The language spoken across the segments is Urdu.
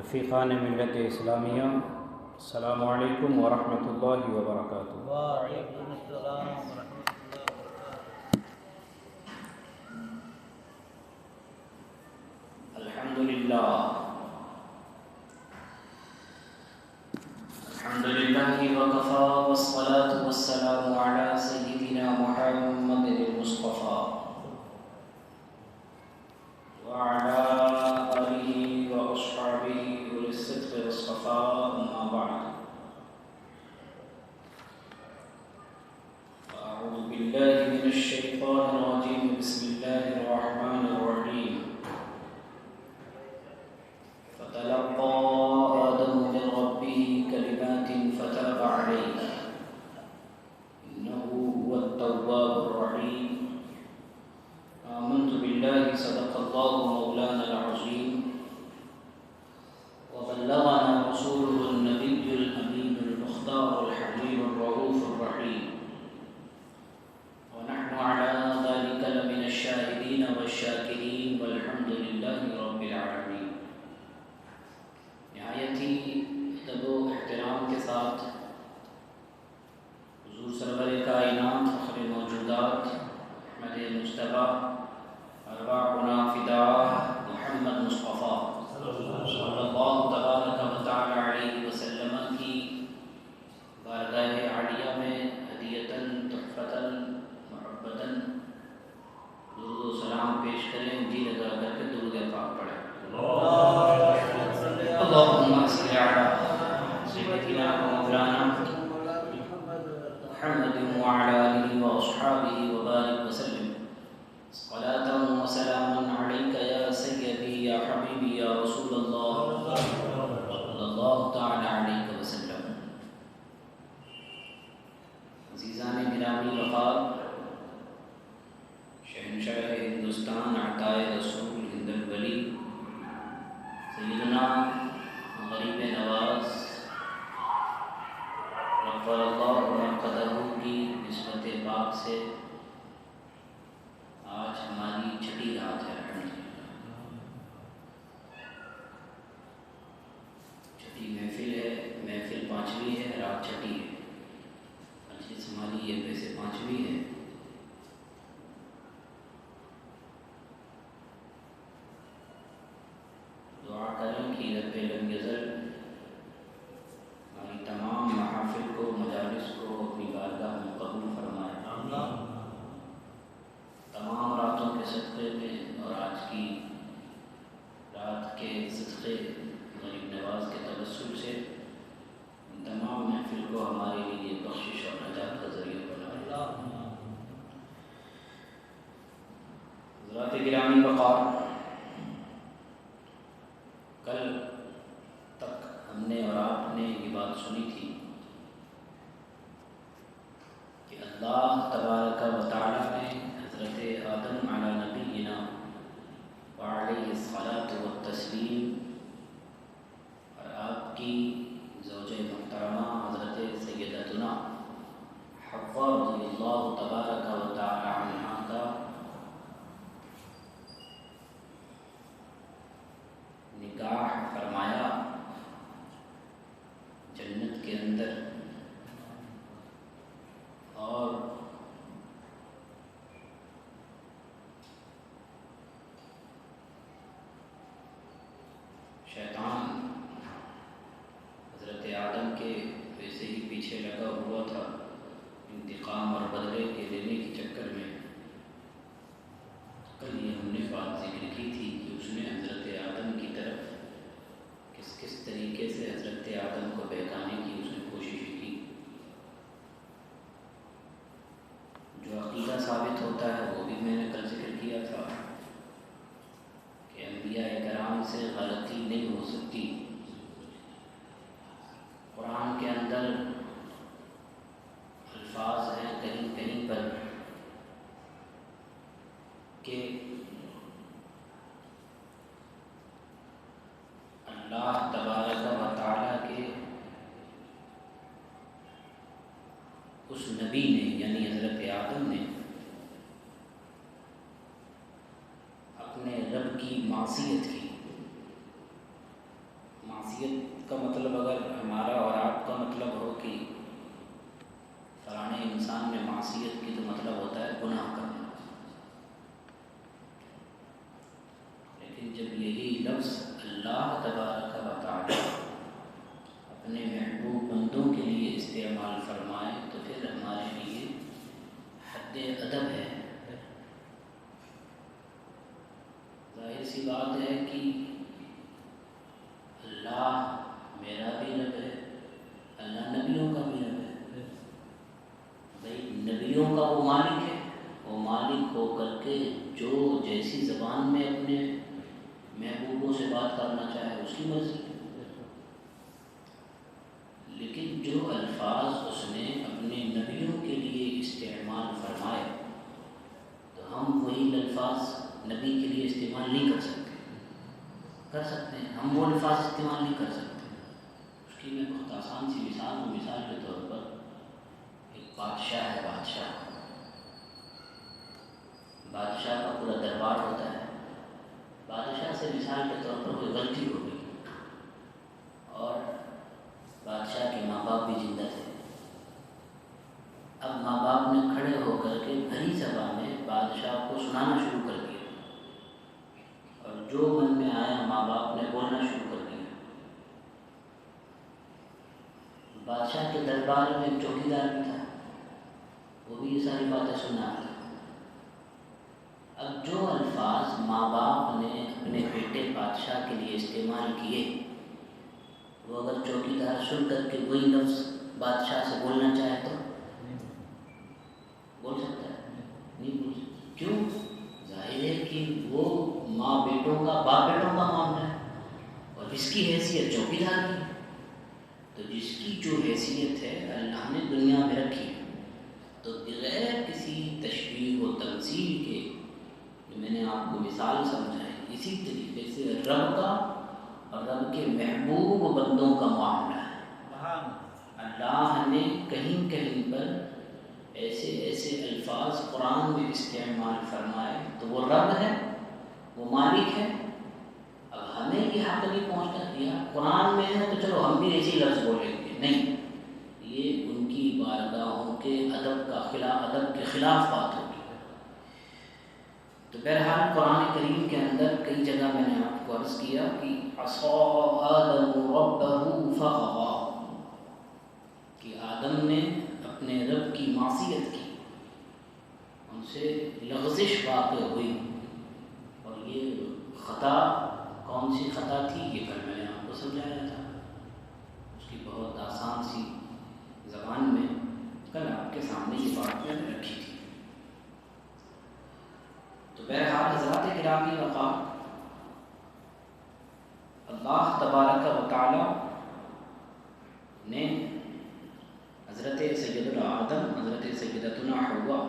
رفیقان ملت اسلامیہ، السلام علیکم ورحمۃ اللہ وبرکاتہ۔ وعلیکم السلام ورحمۃ اللہ وبرکاتہ۔ الحمدللہ وکفی والصلاة والسلام علی سیدنا محمد المصطفى وعلى آلہ واصحابہ اولي الصدق والصفاء، اما بعد اعوذ باللہ من الشیطان الرجیم، بسم اللہ الرحمن الرحیم۔ فتلقى آدم من ربه كلمات فتاب عليه إنه هو التواب الرحيم۔ آمنت بالله صدق الله مولانا العظيم، وبلغنا رسوله النبي الأمين المختار الحبيب الرؤوف الرحيم، ونحن على ذلك لمن الشاهدين والشاكرين، والحمد لله رب العالمين۔ نہایت ہی ادب و احترام کے ساتھ حضور سرور کائنات فخر موجودات احمد مجتبیٰ ارواحنا فداہ محمد مصطفیٰ صلی اللہ تبارک و تعالی علیہ وسلم کی بارگاہ عالیہ میں ہدیۃً تحفۃً محبتاً درود و سلام پیش کریں، جی لگا کر کے درود پاک پڑھیں۔ اللهم صل على سيدنا ومولانا محمد وعلى آله وأصحابه وبارك وسلم، صلاة وسلاما عليك يا سيدي يا حبيبي يا رسول الله صلى الله تعالى عليك وسلم۔ عزیزان گرامی وقار، شہنشاہ ہندوستان عطائے رسول ہند الولی سیدنا غریب نواز غفر اللہ مرقدہ کی نسبت پاک سے آج ہماری چھٹی رات ہے۔ چھٹی محفل ہے، محفل پانچویں ہے، رات چھٹی ہے، مجلس ہماری یہ ویسے پانچویں ہے۔ دعا کریں کہ رب لم یزل ہماری تمام محافل کو، مجالس کو اپنی بارگاہ میں قبول فرمائے۔ تمام راتوں کے صدقے میں اور آج کی رات کے صدقے غریب نواز کے توسل سے ان تمام محفل کو ہمارے لیے بخشش اور نجات کا ذریعہ بنائے۔ حضرات گرامی وقار، کل تک ہم نے اور آپ نے یہ بات سنی تھی کہ اللہ تبارک و تعالی نے حضرت آدم علی نبینا وعلیہ الصلاۃ والتسلیم اور آپ کی زوجہ محترمہ حضرت سیدتنا حوا رضی اللہ تبارک و تعالی عنہا کا نکاح فرمایا جنت کے اندر، اور شیطان حضرت آدم کے ویسے ہی پیچھے لگا ہوا تھا انتقام اور بدلے کے لینے کے چکر میں۔ کل یہ ہم نے بات ذکر کی تھی کہ اس نے حضرت آدم کی طرف کس طریقے سے حضرت آدم کو بہکانے کی اس نے کوشش کی۔ جو عقیدہ ثابت ہوتا ہے وہ بھی میں نے کل ذکر کیا تھا کہ انبیاء کرام سے غلطی نہیں ہو سکتی۔ قرآن کے اندر الفاظ ہیں کہیں کہیں پر کہ اللہ تبارک و تعالیٰ کے اس نبی نے یعنی حضرت آدم نے اپنے رب کی معصیت کی۔ معصیت کا مطلب اگر ہمارا اور آپ کا مطلب ہو کہ فلانے انسان میں معصیت کی تو مطلب ہوتا ہے گناہ کرنا، لیکن جب یہی لفظ اللہ تبارک و تعالی اپنے محبوب بندوں کے لیے استعمال فرمائے تو پھر ہمارے لیے حد ادب ہے۔ ظاہر سی بات ہے کہ اللہ میرا بھی رب ہے، اللہ نبیوں کا بھی رب ہے۔ بھائی نبیوں کا وہ مالک ہے، وہ مالک ہو کر کے جو جیسی زبان میں اپنے محبوبوں سے بات کرنا چاہے اس کی مرضی ہے، لیکن جو الفاظ اس نے اپنے نبیوں کے لیے استعمال فرمائے تو ہم وہی الفاظ نبی کے لیے استعمال نہیں کر سکتے۔ کر سکتے ہیں ہم وہ الفاظ استعمال نہیں کر سکتے۔ اس کی میں بہت آسان سی مثال ہوں۔ مثال کے طور پر ایک بادشاہ ہے، بادشاہ کا پورا دربار ہوتا ہے۔ بادشاہ سے مثال کے طور پر کوئی غلطی ہو گئی اور بادشاہ کے ماں باپ بھی زندہ تھے۔ اب ماں باپ نے کھڑے ہو کر کے بھری زبان میں بادشاہ کو سنانا شروع کر دیا اور جو من میں آیا ماں باپ نے بولنا شروع کر دیا۔ بادشاہ کے دربار میں ایک چوکیدار بھی تھا، وہ بھی یہ ساری باتیں سننا تھا۔ اب جو الفاظ ماں باپ نے اپنے بیٹے بادشاہ کے لیے استعمال کیے وہ اگر چوکیدار سن کر کے وہی لفظ بادشاہ سے بولنا چاہے تو بول سکتا ہے؟ نہیں بول سکتا۔ کیوں؟ ظاہر ہے کہ وہ ماں بیٹوں کا، باپ بیٹوں کا معاملہ ہے اور اس کی حیثیت چوکیدار کی ہے، تو جس کی جو حیثیت ہے اللہ نے دنیا میں رکھی ہے، تو بغیر کسی تشبیہ و تمثیل کے جو میں نے آپ کو مثال سمجھائی، اسی طریقے سے رب کا اور رب کے محبوب بندوں کا معاملہ ہے۔ اللہ نے کہیں کہیں پر ایسے ایسے الفاظ قرآن میں استعمال فرمائے تو وہ رب ہے، وہ مالک ہے۔ اب ہمیں یہ حق نہیں پہنچتا دیا قرآن میں ہے تو چلو ہم بھی ایسے لفظ بولیں گے، نہیں، یہ ان کی بارگاہوں کے ادب کے خلاف بات ہوگی۔ تو بہرحال قرآن کریم کے اندر کئی جگہ میں نے آپ کو عرض کیا کہ عصى آدم ربه فغوى، کہ آدم نے اپنے رب کی معصیت کی، ان سے لغزش واقع ہوئی، اور یہ خطا کون سی خطا تھی یہ کل میں نے آپ کو سمجھایا تھا، اس کی بہت آسان سی زبان میں کل آپ کے سامنے یہ بات میں نے رکھی تھی۔ تو بہرحال حضرات گرامی وقار، اللہ تبارک و تعالی نے حضرت سیدنا آدم، حضرت سیدتنا حوا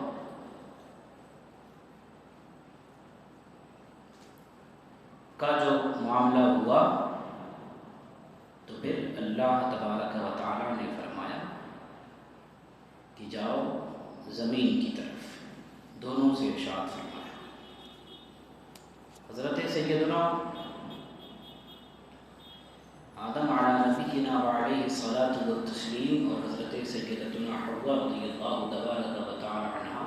کا جو معاملہ ہوا تو پھر اللہ تبارک و تعالی نے فرمایا کہ جاؤ زمین کی طرف، دونوں سے ارشاد فرمایا۔ حضرت سیدنا آدم علیہ نبینا وعلیہ الصلاۃ والتسلیم اور حضرت سیدتنا حوا رضی اللہ تبارک و تعالی عنہا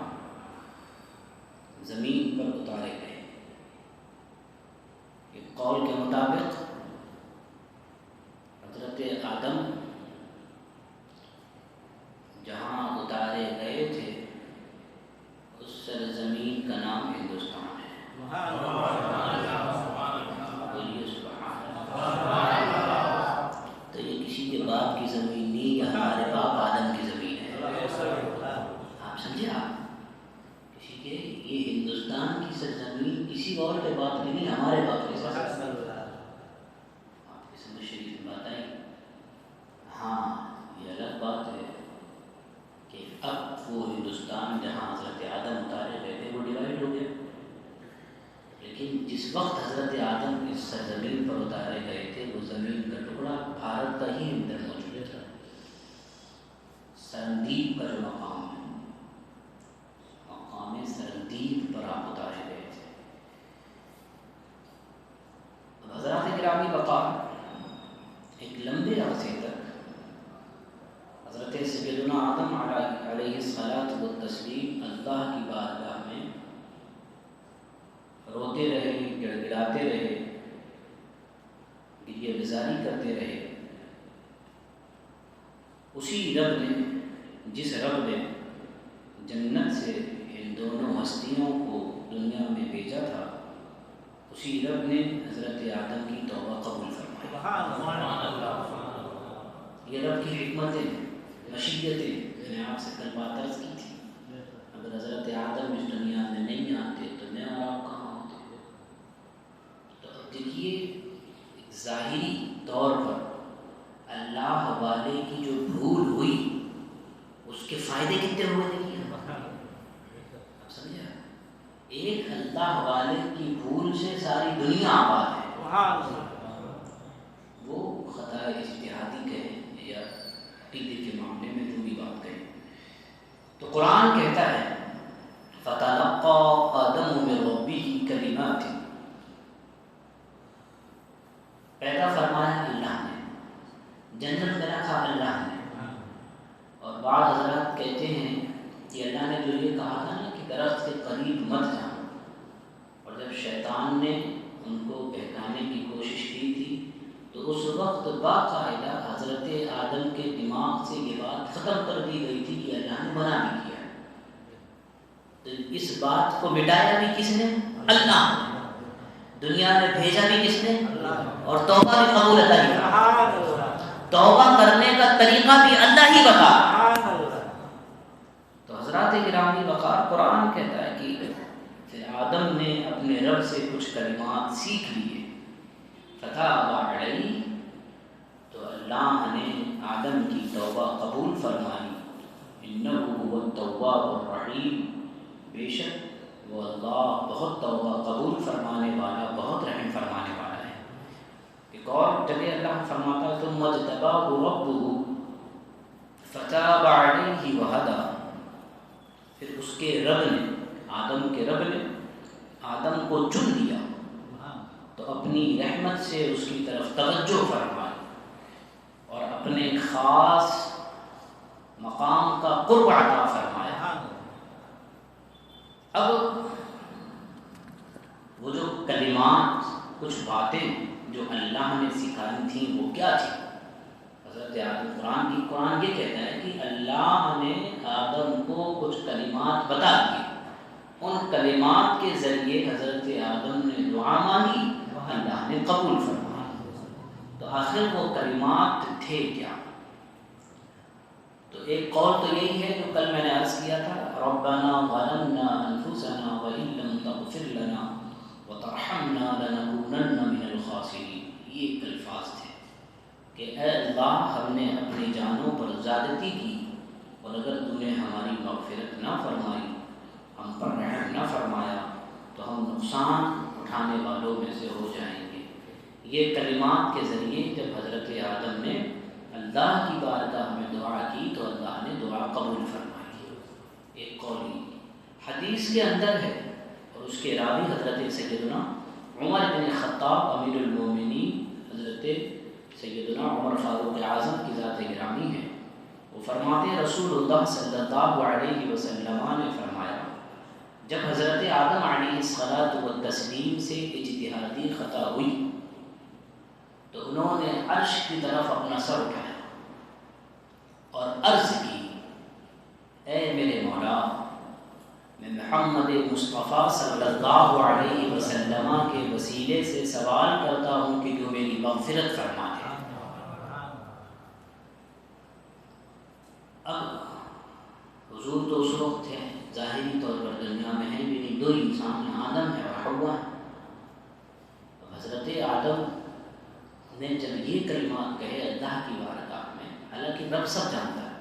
زمین پر اتارے گئے۔ ایک قول کے مطابق حضرت آدم جہاں اتارے گئے تھے اس سرزمین کا نام ہندوستان ہے۔ بولیے سبحان اللہ۔ تو یہ کسی کے باپ کی زمین نہیں، یا ہمارے باپ آدم کی زمین ہے۔ آپ سمجھے؟ آپ کسی کے یہ ہندوستان کی سرزمین کسی اور کے باپ کی نہیں، ہمارے باپ کی سرزمین۔ آپ کی سمجھ شریف میں بات آئی؟ ہاں یہ الگ بات ہے کہ اب وہ ہندوستان جہاں حضرت آدم اتارے گئے تھے وہ ڈیوائڈ ہو گیا، لیکن جس وقت حضرت آدم اس سرزمین پر اتارے گئے تھے وہ زمین کا ٹکڑا بھارت کا ہی اندر موجود تھا۔ سرندیپ کا جو مقام ہے، مقام سرندیپ پر آپ اتارے گئے تھے۔ اب حضرات گرامی وقار، تسلیم اللہ کی بارگاہ میں روتے رہے، گڑ گڑاتے رہے، گریہ گزاری کرتے رہے، اسی رب نے، جس رب نے جنت سے ان دونوں ہستیوں کو دنیا میں بھیجا تھا، اسی رب نے حضرت آدم کی توبہ قبول فرمائی۔ یہ رب کی حکمتیں، مشیتیں میں نے آپ سے کل بات عرض کی تھی۔ اگر حضرت آدم اس دنیا میں نہیں آتے تو میں اور آپ کہاں ہوتے؟ تو اب دیکھیے ظاہری طور پر اللہ والے کی جو بھول ہوئی اس کے فائدے کتنے ہوئے دیکھیے۔ آپ سمجھے؟ ایک اللہ والے کی بھول سے ساری دنیا آباد ہے۔ وہ خطا اجتہادی کہیں یا عقیدے کے معاملے میں جو بھی بات کہیں، تو قرآن کہتا ہے فَتَلَقَّى آدَمُ مِن رَبِّهِ كَلِمَاتٍ، پیدا فرمایا اللہ نے، جنت میں رکھا اللہ نے۔ اور بعض حضرات کہتے ہیں کہ اللہ نے جو یہ کہا تھا نا کہ درخت کے قریب مت جاؤ، اور جب شیطان نے ان کو بہکانے کی کوشش کی تھی تو اس وقت باقاعدہ حضرت آدم کے دماغ سے یہ بات ختم کر دی گئی تھی کہ اللہ نے منع بھی کیا۔ تو اس بات کو مٹایا بھی کس نے؟ اللہ نے۔ دنیا میں بھیجا بھی کس نے؟ اور توبہ بھی قبول عطا کیا۔ توبہ کرنے کا طریقہ بھی اللہ ہی بتا۔ تو حضرات گرامی وقار، قرآن کہتا ہے کہ پھر آدم نے اپنے رب سے کچھ کلمات سیکھ لیے، فتاب علیہ، تو اللہ نے آدم کی توبہ قبول فرمائی۔ انہ هو التواب الرحیم، بے شک وہ اللہ بہت توبہ قبول فرمانے والا، بہت رحم فرمانے والا ہے۔ ایک اور جگہ اللہ فرماتا ہے ثم اجتباہ ربہ فتاب علیہ وہدی، پھر اس کے رب نے، آدم کے رب نے آدم کو چن لیا تو اپنی رحمت سے اس کی طرف توجہ فرمائی اور اپنے خاص مقام کا قرب عطا فرمایا۔ اب وہ جو کلمات، کچھ باتیں جو اللہ نے سکھائی تھیں وہ کیا تھی؟ حضرت آدم، قرآن یہ کہتا ہے کہ اللہ نے آدم کو کچھ کلمات بتا دیے، ان کلمات کے ذریعے حضرت آدم نے دعا مانگی، اللہ نے قبول فرمایا۔ تو آخر وہ کلمات تھے کیا؟ تو ایک قول تو یہی ہے جو کل میں نے عرض کیا تھا، ربنا ظلمنا انفسنا وان لم تغفر لنا وترحمنا لنکونن من الخاسرین۔ یہ ایک الفاظ تھے کہ اے اللہ، ہم نے اپنی جانوں پر زیادتی کی، اور اگر تم نے ہماری مغفرت نہ فرمائی، ہم پر رحم نہ فرمایا، تو ہم نقصان اٹھانے والوں میں سے ہو جائیں گے۔ یہ کلمات کے ذریعے جب حضرت آدم نے اللہ کی بارگاہ میں دعا کی تو اللہ نے دعا قبول فرمائی۔ ایک قولی حدیث کے اندر ہے، اور اس کے راوی حضرت سیدنا عمر بن خطاب امیر المومنین، حضرت سیدنا عمر فاروق اعظم کی ذات گرامی ہے۔ وہ فرماتے ہیں رسول اللہ صلی اللہ علیہ وسلم نے فرمایا، جب حضرت آدم علیہ الصلاۃ والتسلیم سے اجتہادی خطا ہوئی تو انہوں نے عرش کی طرف اپنا سر اٹھایا اور عرض کی، اے میرے مولا، میں محمد مصطفیٰ صلی اللہ علیہ وسلم کے وسیلے سے سوال کرتا ہوں کہ جو میری مغفرت فرما دے۔ اب حضور تو اس وقت ہے، ظاہری طور پر دنیا میں ہے بھی نہیں، دو انسان ہیں، آدم ہے اور حوا ہے۔ اب حضرت آدم نے جب یہ کلمات کہے اللہ کی بارگاہ میں، حالانکہ رب سب جانتا ہے،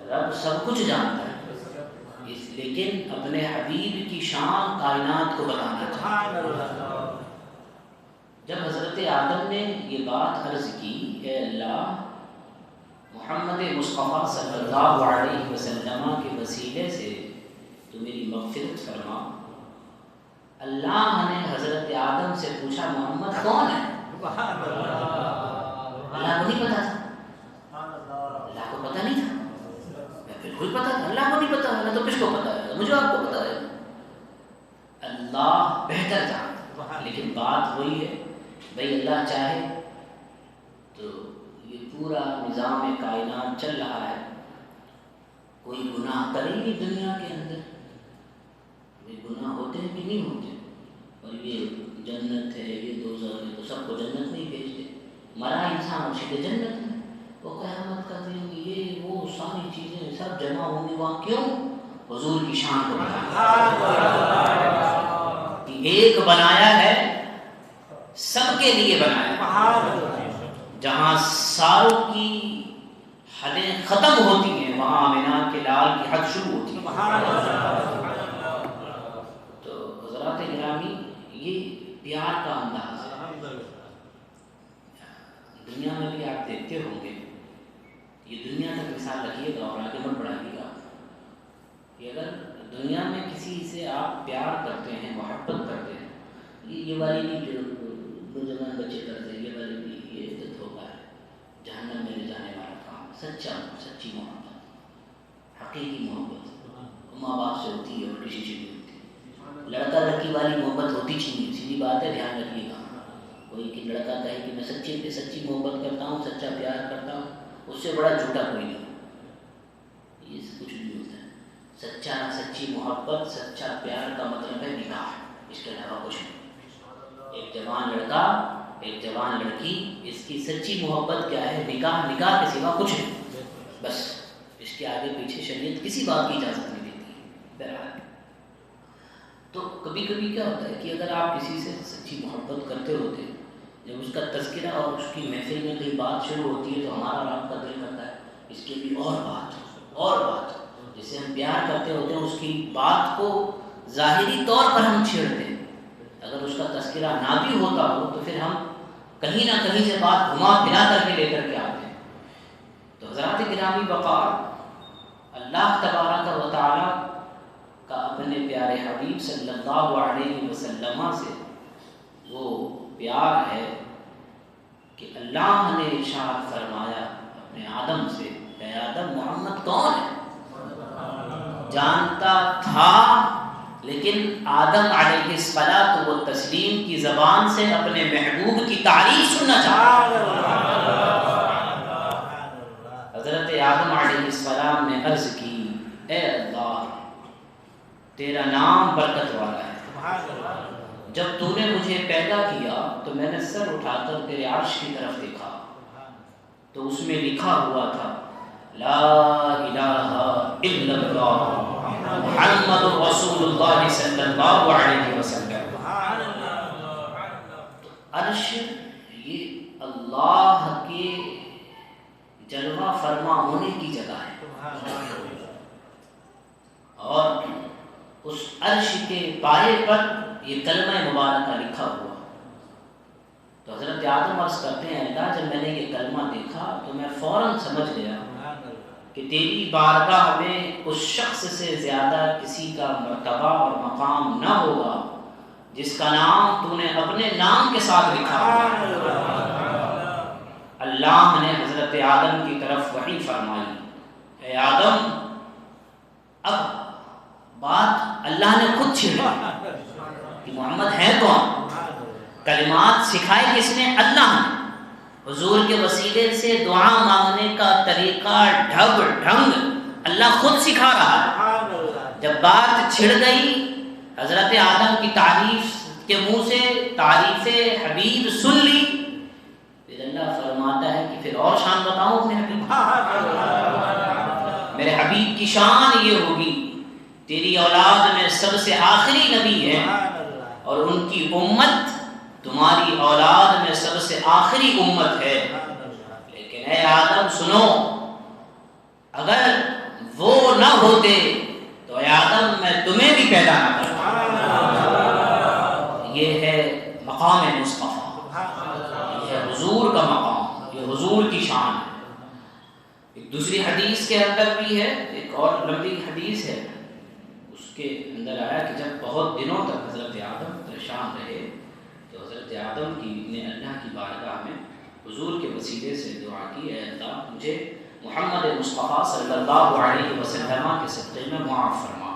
رب سب کچھ جانتا ہے، لیکن اپنے حبیب کی شان کائنات کو بتانا چاہتا۔ جب حضرت آدم نے یہ بات عرض کی، اے اللہ، محمد مصطفیٰ صلی اللہ علیہ وسلم کے وسیلے سے تو میری مغفرت فرما، اللہ نے حضرت آدم سے پوچھا محمد کون ہے؟ اللہ کو نہیں پتا تھا، اللہ کو پتا نہیں تھا، بالکل پتا تھا، اللہ کو نہیں پتا، ہے، مجھے آپ کو پتا ہے، اللہ بہتر جانتا ہے، لیکن بات وہی ہے بھائی اللہ چاہے تو یہ پورا نظام کائنات چل رہا ہے، کوئی گناہ کریں گے دنیا کے اندر، کوئی گناہ ہوتے ہیں کہ نہیں ہوتے، اور یہ جنت ہے یہ دوزخ ہے تو سب کو جنت نہیں بھیجتے، مرا انسان اور سیدھے جنت میں، وہ قیامت کا دن یہ وہ ساری چیزیں سب جمع ہوں گی وہاں، کیوں؟ حضور کی شان کو کہ ایک بنایا ہے، سب کے لیے بنایا ہے، جہاں ساروں کی حدیں ختم ہوتی ہیں وہاں آمنہ کے لال کی حد شروع ہوتی ہے۔ تو حضرات گرامی یہ پیار کا انداز ہے، دنیا میں بھی آپ دیکھتے ہوں گے، یہ دنیا تک مثال رکھیے گا اور آگے مت بڑھائیے گا کہ اگر دنیا میں کسی سے آپ پیار کرتے ہیں، محبت کرتے ہیں، یہ والی بھی جو نوجوان بچے کرتے ہیں، یہ والی بھی یہ تو دھوکہ ہے، جہنم میں لے جانے والا کام، سچی محبت، حقیقی محبت ماں باپ سے ہوتی ہے اور کسی سے نہیں ہوتی، لڑکا لڑکی والی محبت ہوتی نہیں، سیدھی بات ہے، دھیان رکھیے گا، کوئی کہ لڑکا کہے کہ میں سچی محبت کرتا ہوں، سچا پیار کرتا ہوں، اس سے بڑا جھوٹا کوئی نہیں، یہ کچھ نہیں ہوتا ہے، سچی محبت، سچا پیار کا مطلب ہے نکاح، اس کے علاوہ کچھ نہیں، ایک جوان لڑکا ایک جوان لڑکی، اس کی سچی محبت کیا ہے؟ نکاح کے سوا کچھ نہیں، بس اس کے آگے پیچھے شریعت کسی بات کی اجازت نہیں دیتی ہے، بہرحال۔ تو کبھی کبھی کیا ہوتا ہے کہ اگر آپ کسی سے سچی محبت کرتے ہوتے ہیں، جب اس کا تذکرہ اور اس کی محفل میں کوئی بات شروع ہوتی ہے تو ہمارا اور آپ کا دل کرتا ہے اس کے بھی اور بات، جسے ہم پیار کرتے ہوتے ہیں اس کی بات کو ظاہری طور پر ہم چھیڑتے ہیں، اگر اس کا تذکرہ نہ بھی ہوتا ہو تو پھر ہم کہیں نہ کہیں سے بات گھما پھرا کر کے لے کر کے آتے ہیں۔ تو حضرات گرامی وقار، اللہ تبارک و تعالی کا اپنے پیارے حبیب صلی اللہ علیہ وسلم سے وہ پیار ہے کہ اللہ نے ارشاد فرمایا اپنے آدم سے، اے آدم محمد کون ہے؟ جانتا تھا، لیکن آدم علیہ الصلوۃ والتسلیم کی زبان سے اپنے محبوب کی تعریف سننا چاہتا۔ حضرت آدم علیہ السلام نے عرض کی، اے اللہ تیرا نام برکت والا ہے، جب تو نے مجھے پیدا کیا تو میں نے سر اٹھا کر تیرے عرش کی طرف دیکھا تو اس میں لکھا ہوا تھا لا الہ الا اللہ محمد رسول اللہ صلی اللہ علیہ وسلم۔ عرش یہ اللہ کے جلوہ فرما ہونے کی جگہ ہے، اور اس عرش کے پائے پر یہ کلمہ مبارکہ لکھا ہوا، تو حضرت آدم عرض کرتے ہیں اللہ جب میں نے یہ کلمہ دیکھا تو میں فوراً سمجھ گیا کہ تیری بارگاہ میں اس شخص سے زیادہ کسی کا مرتبہ اور مقام نہ ہوگا جس کا نام تو نے اپنے نام کے ساتھ لکھا ہوا۔ اللہ نے حضرت آدم کی طرف وحی فرمائی، اے آدم، اب بات اللہ نے خود چھیڑی کہ محمد ہے کون، کلمات سکھائے کس نے؟ اللہ نے۔ حضور کے وسیلے سے دعا مانگنے کا طریقہ ڈھنگ اللہ خود سکھا رہا ہے۔ جب بات چھڑ گئی، حضرت آدم کی تعریف کے منہ سے تعریف حبیب سن لی، پھر اللہ فرماتا ہے کہ پھر اور شان بتاؤں اپنے حبیب، میرے حبیب کی شان یہ ہوگی تیری اولاد میں سب سے آخری نبی ہے اور ان کی امت تمہاری اولاد میں سب سے آخری امت ہے، لیکن اے آدم سنو، اگر وہ نہ ہوتے تو اے آدم میں تمہیں بھی پیدا نہ کرتا۔ یہ ہے مقام مصطفیٰ، یہ ہے حضور کا مقام، یہ حضور کی شان ہے۔ ایک دوسری حدیث کے اندر بھی ہے، ایک اور لمبی حدیث ہے، اس کے اندر آیا کہ جب بہت دنوں تک حضرت آدم پریشان رہے تو حضرت آدم نے اللہ کی بارگاہ میں حضور کے وسیلے سے دعا کی، اے اللہ مجھے محمد مصطفیٰ صلی اللہ علیہ وسلم کے صدقے میں معاف فرما۔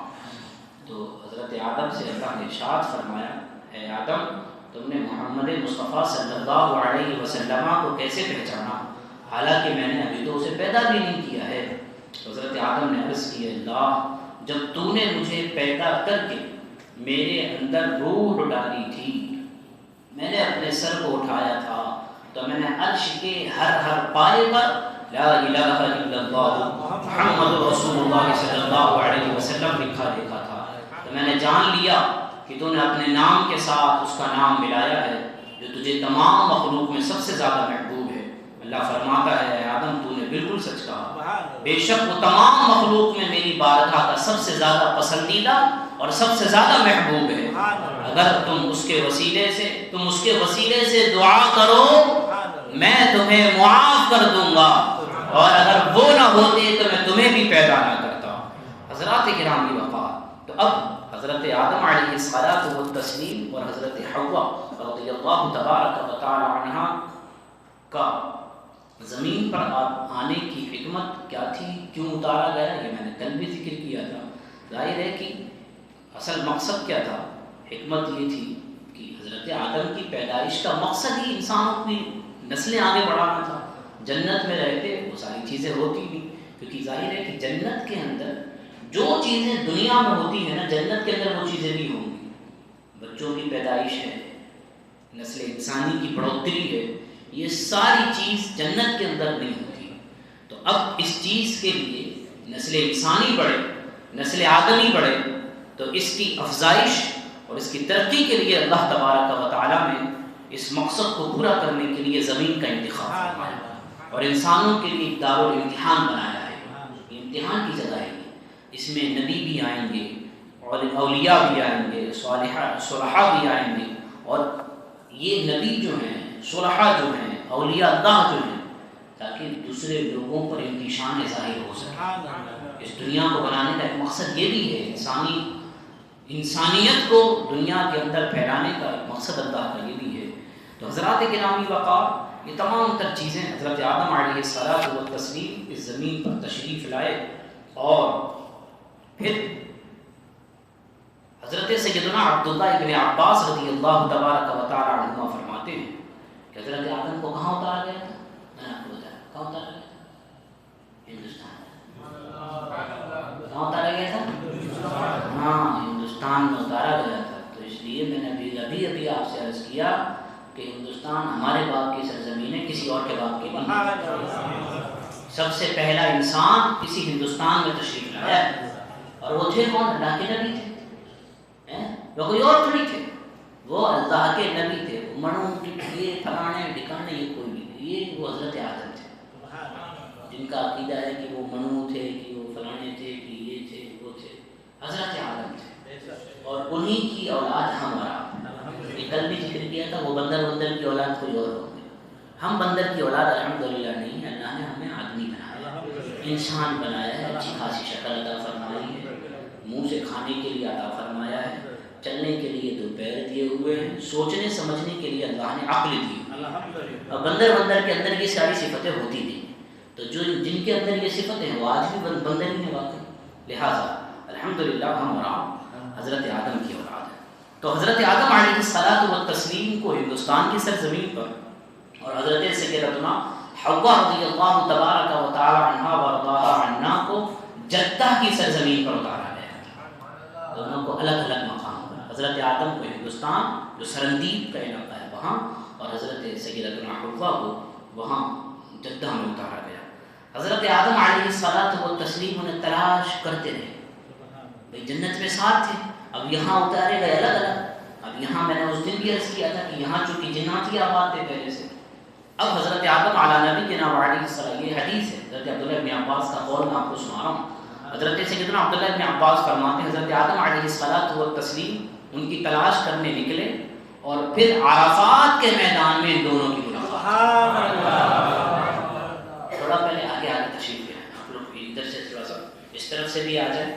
تو حضرت آدم سے اللہ نے ارشاد فرمایا اے آدم تم نے محمد مصطفیٰ صلی اللہ علیہ وسلم کو کیسے پہچانا حالانکہ میں نے ابھی تو اسے پیدا بھی نہیں کیا ہے. حضرت آدم نے عرض کی اللہ جب تو نے مجھے پیدا کر کے میرے اندر روح ڈالی تھی میں نے اپنے سر کو اٹھایا تھا تو میں نے عرش کے ہر پائے پر لا الہ الا اللہ محمد رسول اللہ صلی اللہ علیہ وسلم لکھا دیکھا تھا. تو میں نے جان لیا کہ تو نے اپنے نام کے ساتھ اس کا نام ملایا ہے جو تجھے تمام مخلوق میں سب سے زیادہ محبوب ہے. اللہ فرماتا ہے اے آدم تو نے بالکل سچ کہا بے شک وہ تمام مخلوق میں میری بارگاہ کا سب سے زیادہ پسندیدہ اور سب سے زیادہ محبوب ہے. اگر تم اس کے وسیلے سے دعا کرو میں تمہیں معاف کر دوں گا اور اگر وہ نہ ہوتے تو میں تمہیں بھی پیدا نہ کرتا. حضرات کرام وقار تو اب حضرت آدم علیہ الصلوۃ والتسلیم اور حضرت حوا رضی اللہ تبارک و تعالی عنہا کا زمین پر آنے کی حکمت کیا تھی, کیوں اتارا گیا, یہ میں نے کل بھی ذکر کیا تھا. ظاہر ہے کہ اصل مقصد کیا تھا, حکمت یہ تھی کہ حضرت آدم کی پیدائش کا مقصد ہی انسانوں کی نسلیں آگے بڑھانا تھا. جنت میں رہتے وہ ساری چیزیں ہوتی نہیں, کیونکہ ظاہر ہے کہ جنت کے اندر جو چیزیں دنیا میں ہوتی ہیں نا جنت کے اندر وہ چیزیں بھی ہوں گی. بچوں کی پیدائش ہے, نسل انسانی کی بڑھوتری ہے, یہ ساری چیز جنت کے اندر نہیں ہوتی. تو اب اس چیز کے لیے نسل انسانی بڑھے, نسل آدمی بڑھے, تو اس کی افزائش اور اس کی ترقی کے لیے اللہ تبارک و تعالیٰ نے اس مقصد کو پورا کرنے کے لیے زمین کا انتخاب فرمایا اور انسانوں کے لیے ایک دارالامتحان بنایا ہے. یہ امتحان کی جگہ ہے, اس میں نبی بھی آئیں گے, اولیاء بھی آئیں گے, صلحاء بھی آئیں گے, اور یہ نبی جو ہیں, صلحاء جو ہیں, اولیاء اللہ جو ہیں, تاکہ دوسرے لوگوں پر ان کی شان ظاہر ہو سکے. اس دنیا کو بنانے کا ایک مقصد یہ بھی ہے, انسانیت کو دنیا کے اندر پھیلانے کا مقصد اللہ کا یہ بھی ہے. تو حضرات گرامی وقار یہ تمام تر چیزیں حضرت آدم علیہ الصلوۃ والتسلیم اس زمین پر تشریف لائے, اور پھر حضرت سیدنا عبداللہ ابن عباس رضی اللہ تبارک و تعالی عنہما فرماتے ہیں کہ حضرت آدم کو کہاں اتارا گیا تھا؟ میں نے آپ کو بتایا کہاں اتارا گیا تھا؟ ہندوستان. کہاں اتارا گیا تھا؟ ہاں, ہندوستان میں اتارا گیا تھا. تو اس لیے میں نے ابھی آپ سے عرض کیا کہ ہندوستان ہمارے باپ کی سرزمین ہے, کسی اور کے باپ کی نہیں. سب سے پہلا انسان کسی ہندوستان میں تشریف لایا ہے, اور وہ تھے کون؟ اللہ کے نبی تھے. وہ کوئی اور تھوڑی تھے, وہ اللہ کے نبی تھے. منوں یہ پرانے ٹھکانے یہ کوئی نہیں, یہ وہ حضرت آدم تھے جن کا عقیدہ ہے کہ وہ منو تھے, کہ وہ فلانے تھے, کہ یہ تھے وہ تھے. حضرت آدم تھے, اور انہی کی اولاد ہمارا. یہ کل بھی ذکر کیا تھا, وہ بندر کی اولاد کوئی اور ہوگی. ہم بندر کی اولاد الحمدللہ نہیں, اللہ نے ہمیں آدمی بنایا, انسان بنایا ہے, اچھی خاصی شکل عطا فرمائی ہے, منہ سے کھانے کے لیے عطا فرمایا ہے, چلنے کے لیے 2 پیر دیے ہوئے ہیں, سوچنے سمجھنے کے لیے اللہ نے عقل دی. اور بندر کے اندر یہ ساری صفتیں ہوتی تھیں, تو جن کے اندر یہ صفتیں ہیں وہ آج بھی بندر ہی ہیں واقعی. لہٰذا الحمدللہ ہم اور آپ حضرت آدم کی اولاد ہیں. تو حضرت آدم علیہ الصلوۃ والتسلیم کو ہندوستان کی سرزمین پر, اور حضرت سیدتنا حوا رضی اللہ تبارک و تعالی عنہا وارضاہا عنا کو جدہ کی سرزمین پر اتارا گیا تھا. دونوں کو الگ الگ مقام پر, حضرت آدم کو ہندوستان جو سرندیب کا علاقہ ہے وہاں, اور حضرت سیدتنا حوا کو وہاں جدہ میں اتارا گیا. حضرت آدم علیہ الصلوۃ والتسلیم انہیں تلاش کرتے رہے. بھئی جنت میں ساتھ تھے, اب یہاں اتارے گئے الگ الگ. اب یہاں میں نے اس دن بھی عرض کیا تھا کہ یہاں چونکہ جناتی آباد تھے پہلے سے. اب حضرت آدم علی نبی کے نام علیہ السلام, یہ حدیث ہے حضرت عبداللہ ابن عباس کا قول, میں آپ کو سنا رہا ہوں. حضرت سیدنا عبداللہ ابن عباس فرماتے ہیں حضرت آدم علیہ الصلوۃ والتسلیم ان کی تلاش کرنے نکلے, اور پھر عرفات کے میدان میں ان دونوں کی ملاقات. تھوڑا پہلے آگے تشریف لے آئیں آپ لوگ, ادھر سے تھوڑا سا اس طرف سے بھی آ جائیں.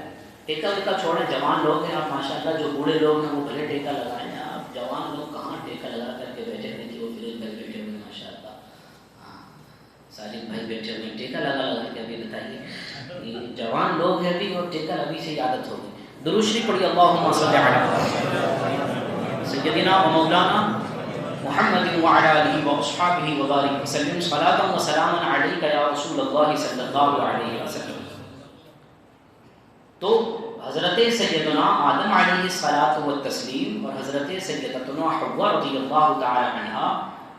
ٹیکا ویکا چھوڑیں, جوان لوگ ہیں آپ ماشاء اللہ, جو بوڑھے لوگ ہیں وہ بھلے ٹیکا لگائیں. آپ جوان لوگ کہاں ٹیکا لگا کر کے بیٹھے ہوئے تھے, وہ فروز بھائی بیٹھے ہوئے ماشاء اللہ, ہاں ساجد بھائی بیٹھے ہوئے, ٹیکا لگا کے ابھی بتائیے. جوان لوگ ہیں بھی, اور ٹیکا ابھی سے عادت ہوگی. درود شریف پڑھی اللہم صلی علی سیدنا و مولانا محمد وعلی آلہ واصحابہ وبارک وسلم صلاۃ و سلام علیک یا رسول اللہ صلی اللہ علیہ وسلم. تو حضرت سیدنا آدم علیہ الصلاۃ والتسلیم اور حضرت سیدتنا حوا رضی اللہ تعالی عنہا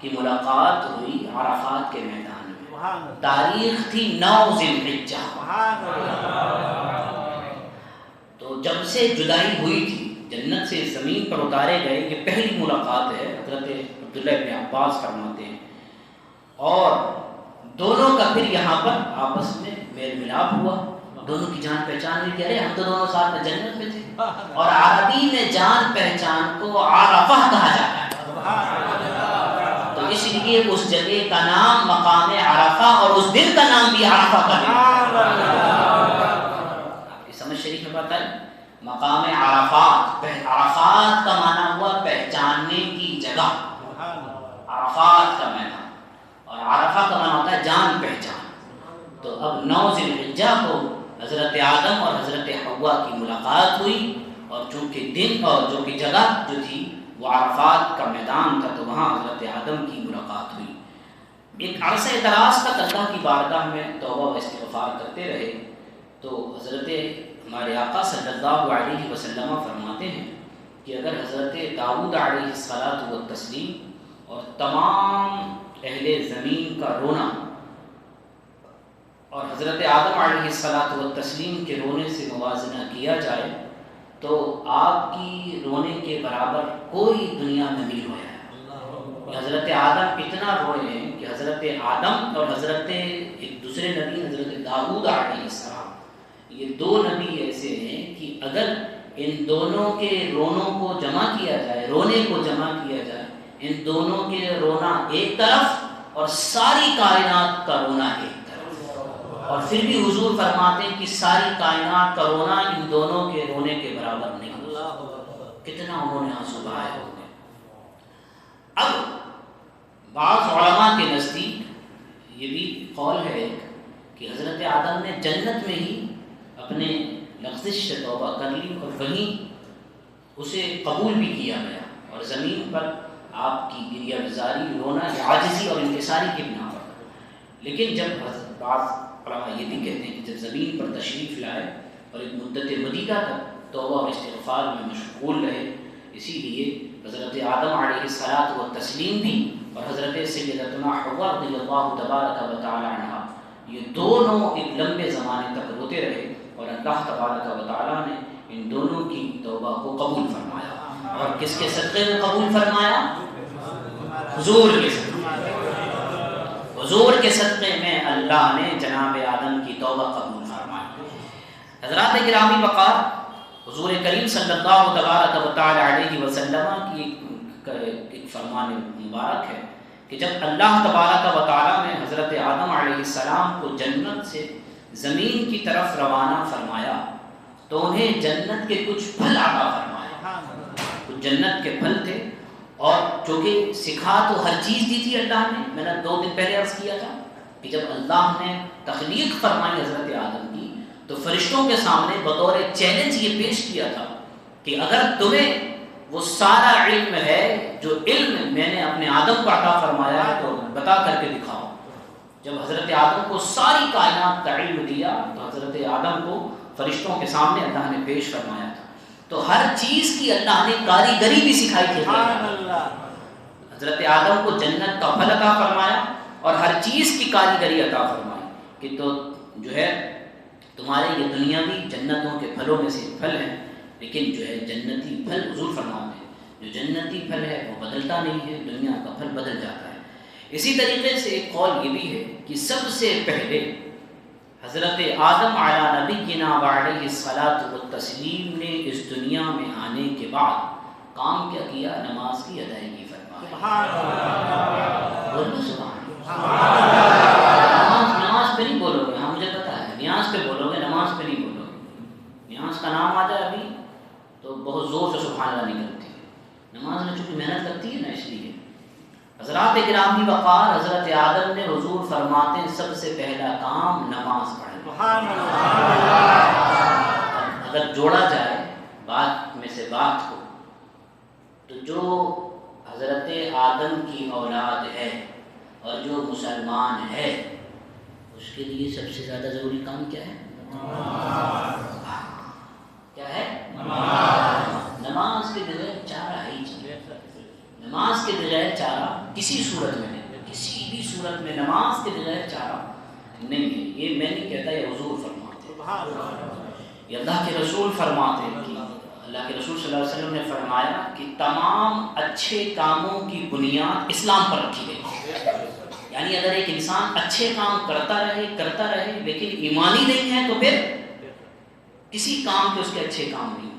کی ملاقات ہوئی عرفات کے میدان میں. تاریخ تھی 9 ذی الحجہ. تو جب سے جدائی ہوئی تھی، جنت سے زمین پر اتارے گئے، یہ پہلی ملاقات ہے. حضرت عبداللہ ابن عباس فرماتے ہیں، اور دونوں کا پھر یہاں پر آپس میں میل ملاپ ہوا. دونوں کی جان پہچان ہوئی کہ ارے ہم تو دونوں ساتھ میں جنت میں تھے. اور عربی میں جان پہچان کو عرفہ کہا جاتا ہے، تو اس لیے اس جگہ کا نام مقام عرفہ اور اس دن کا نام بھی عرفہ کا نام. آپ کی سمجھ شریف میں بات ہے. مقام عرفات، عرفات کا معنی ہوا پہچاننے کی جگہ، عرفات کا میدان، اور عرفہ کا معنی ہوتا ہے جان پہچان. تو اب 9 ذی الحجہ کو حضرت آدم اور حضرت حوا کی ملاقات ہوئی، اور چونکہ دن اور جو کہ جگہ جو تھی وہ عرفات کا میدان تھا، تو وہاں حضرت آدم کی ملاقات ہوئی. ایک عرصہ دراز تک اللہ کی بارگاہ میں توبہ و استغفار کرتے رہے. تو حضرت ہمارے آقا صلی اللہ علیہ وسلم فرماتے ہیں کہ اگر حضرت داؤد علیہ الصلاۃ والتسلیم اور تمام اہل زمین کا رونا اور حضرت آدم علیہ الصلاۃ والتسلیم کے رونے سے موازنہ کیا جائے تو آپ کی رونے کے برابر کوئی دنیا میں نہیں رویا ہے. حضرت آدم اتنا روئے ہیں کہ حضرت آدم اور حضرت ایک دوسرے نبی حضرت داؤد علیہ السلام، یہ 2 نبی ایسے ہیں کہ اگر ان دونوں کے رونوں کو جمع کیا جائے، رونے کو جمع کیا جائے، ان دونوں کے رونا ایک طرف اور ساری کائنات کا رونا ایک طرف، اور پھر بھی حضور فرماتے ہیں کہ ساری کائنات کا رونا ان دونوں کے رونے کے برابر نہیں. کتنا انہوں نے آنسو بہائے ہوتے ہیں. اب بعض علماء کے نزدیک یہ بھی قول ہے کہ حضرت آدم نے جنت میں ہی اپنے لغزش سے توبہ کر لی، اور وہیں اسے قبول بھی کیا گیا، اور زمین پر آپ کی گریہ گزاری، رونا عاجزی اور انکساری کی بنا پر. لیکن جب بعض علماء یہ بھی کہتے ہیں کہ جب زمین پر تشریف لائے اور ایک مدت مدیدہ تک توبہ اور استغفار میں مشغول رہے، اسی لیے حضرت آدم علیہ الصلاۃ والتسلیم بھی اور حضرت سیدتنا حوا رضی اللہ تبارک و تعالی عنہا، یہ دونوں ایک لمبے زمانے تک روتے رہے، اور اللہ تبارک و تعالی نے ان دونوں کی توبہ کو قبول فرمایا. اور کس کے صدقے میں قبول فرمایا؟ حضور کے صدقے. حضور کے صدقے میں اللہ نے جناب آدم کی توبہ قبول فرمائی. حضرات گرامی وقار، حضور کریم صلی اللہ تبارک و تعالی علیہ وسلم کی ایک فرمان مبارک ہے کہ جب اللہ تبارک و تعالی نے حضرت آدم علیہ السلام کو جنت سے زمین کی طرف روانہ فرمایا تو انہیں جنت کے کچھ پھل عطا فرمایا. کچھ جنت کے پھل تھے، اور چونکہ سکھا تو ہر چیز دی تھی اللہ نے. میں نے 2 دن پہلے عرض کیا تھا کہ جب اللہ نے تخلیق فرمائی حضرت آدم کی تو فرشتوں کے سامنے بطور چیلنج یہ پیش کیا تھا کہ اگر تمہیں وہ سارا علم ہے جو علم میں نے اپنے آدم کو عطا فرمایا ہے تو بتا کر کے دکھاؤ. جب حضرت آدم کو ساری کائنات کا علم دیا تو حضرت آدم کو فرشتوں کے سامنے اللہ نے پیش فرمایا تھا. تو ہر چیز کی اللہ نے کاریگری بھی سکھائی تھی. حضرت آدم کو جنت کا پھل عطا فرمایا اور ہر چیز کی کاریگری عطا فرمائی کہ تو جو ہے تمہارے یہ دنیا بھی جنتوں کے پھلوں میں سے پھل ہے، لیکن جو ہے جنتی پھل حضور فرماتے ہیں جو جنتی پھل ہے وہ بدلتا نہیں ہے، دنیا کا پھل بدل جاتا ہے. اسی طریقے سے ایک قول یہ بھی ہے کہ سب سے پہلے حضرت آدم علی نبینا وعلیہ الصلاۃ والتسلیم نے اس دنیا میں آنے کے بعد کام کیا کیا؟ نماز کی ادائیگی فرمائی. نماز پہ نہیں بولو گے، ہاں مجھے پتا ہے، نیاز پہ بولو گے، نماز پہ نہیں بولو گے. نیاز کا نام آ جائے ابھی تو بہت زور سے سبحان اللہ نکلتی ہے. نماز میں چونکہ محنت لگتی ہے نا، اس لیے حضرات گرامی وقار، حضرت آدم نے حضور فرماتے ہیں سب سے پہلا کام نماز پڑھنا. اگر جوڑا جائے بات میں سے بات کو، تو جو حضرت آدم کی اولاد ہے اور جو مسلمان ہے اس کے لیے سب سے زیادہ ضروری کام کیا ہے؟ کیا ہے؟ نماز کے بغیر چارہ ہے ہی نہیں۔ نماز کے بغیر چارہ کسی صورت میں نہیں، کسی بھی صورت میں نماز کے بغیر چارہ نہیں ہے۔ یہ میں نہیں کہتا، یہ حضور فرماتے ہیں، یہ اللہ کے رسول فرماتے ہیں کہ اللہ کے رسول صلی اللہ علیہ وسلم نے فرمایا کہ تمام اچھے کاموں کی بنیاد اسلام پر رکھی گئی۔ یعنی اگر ایک انسان اچھے کام کرتا رہے لیکن ایمانی نہیں ہے تو پھر کسی کام کے اس کے اچھے کام نہیں۔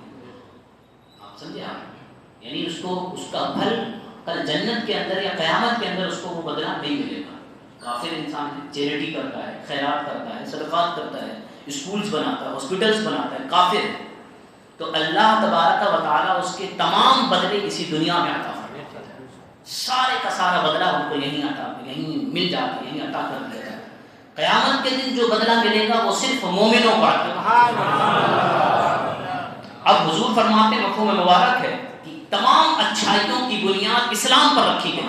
آپ سمجھے آپ؟ یعنی اس کا پھل کل جنت کے اندر یا قیامت کے اندر اس کو وہ بدلہ نہیں ملے گا۔ کافر انسان ہے، چیریٹی کرتا ہے، خیرات کرتا ہے، صدقات کرتا ہے، اسکولز بناتا ہے، ہاسپٹلز بناتا ہے، کافر ہے، تو اللہ تبارک و تعالیٰ اس کے تمام بدلے اسی دنیا میں عطا فرماتا ہے۔ سارے کا سارا بدلہ ان کو یہیں مل جاتا ہے، یہیں عطا کر دیا جاتا ہے۔ قیامت کے دن جو بدلہ ملے گا وہ صرف مومنوں کو عطا۔ اب حضور فرماتے مفہوم مبارک ہے کہ تمام اچھائیوں کی بنیاد اسلام پر رکھی گئی،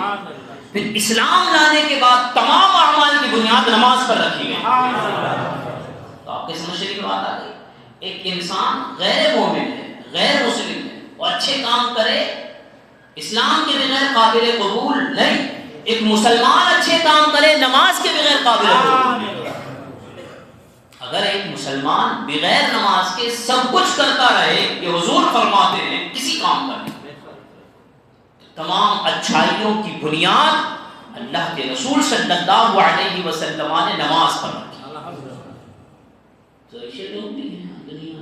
پھر اسلام لانے کے بعد تمام اعمال کی بنیاد نماز پر رکھی گئی۔ تو آپ کے سمجھنے کی بات آ گئی، ایک انسان غیر مومن ہے، غیر مسلم ہے، اور اچھے کام کرے اسلام کے بغیر قابل قبول نہیں۔ ایک مسلمان اچھے کام کرے نماز کے بغیر قابل قبول نہیں۔ اگر ایک مسلمان بغیر نماز کے سب کچھ کرتا رہے، یہ حضور فرماتے ہیں کسی کام کا نہیں۔ تمام اچھائیوں کی بنیاد اللہ کے رسول صلی اللہ علیہ وسلم نے نماز پر رکھی۔ تو ایسے لوگ بھی ہیں دنیا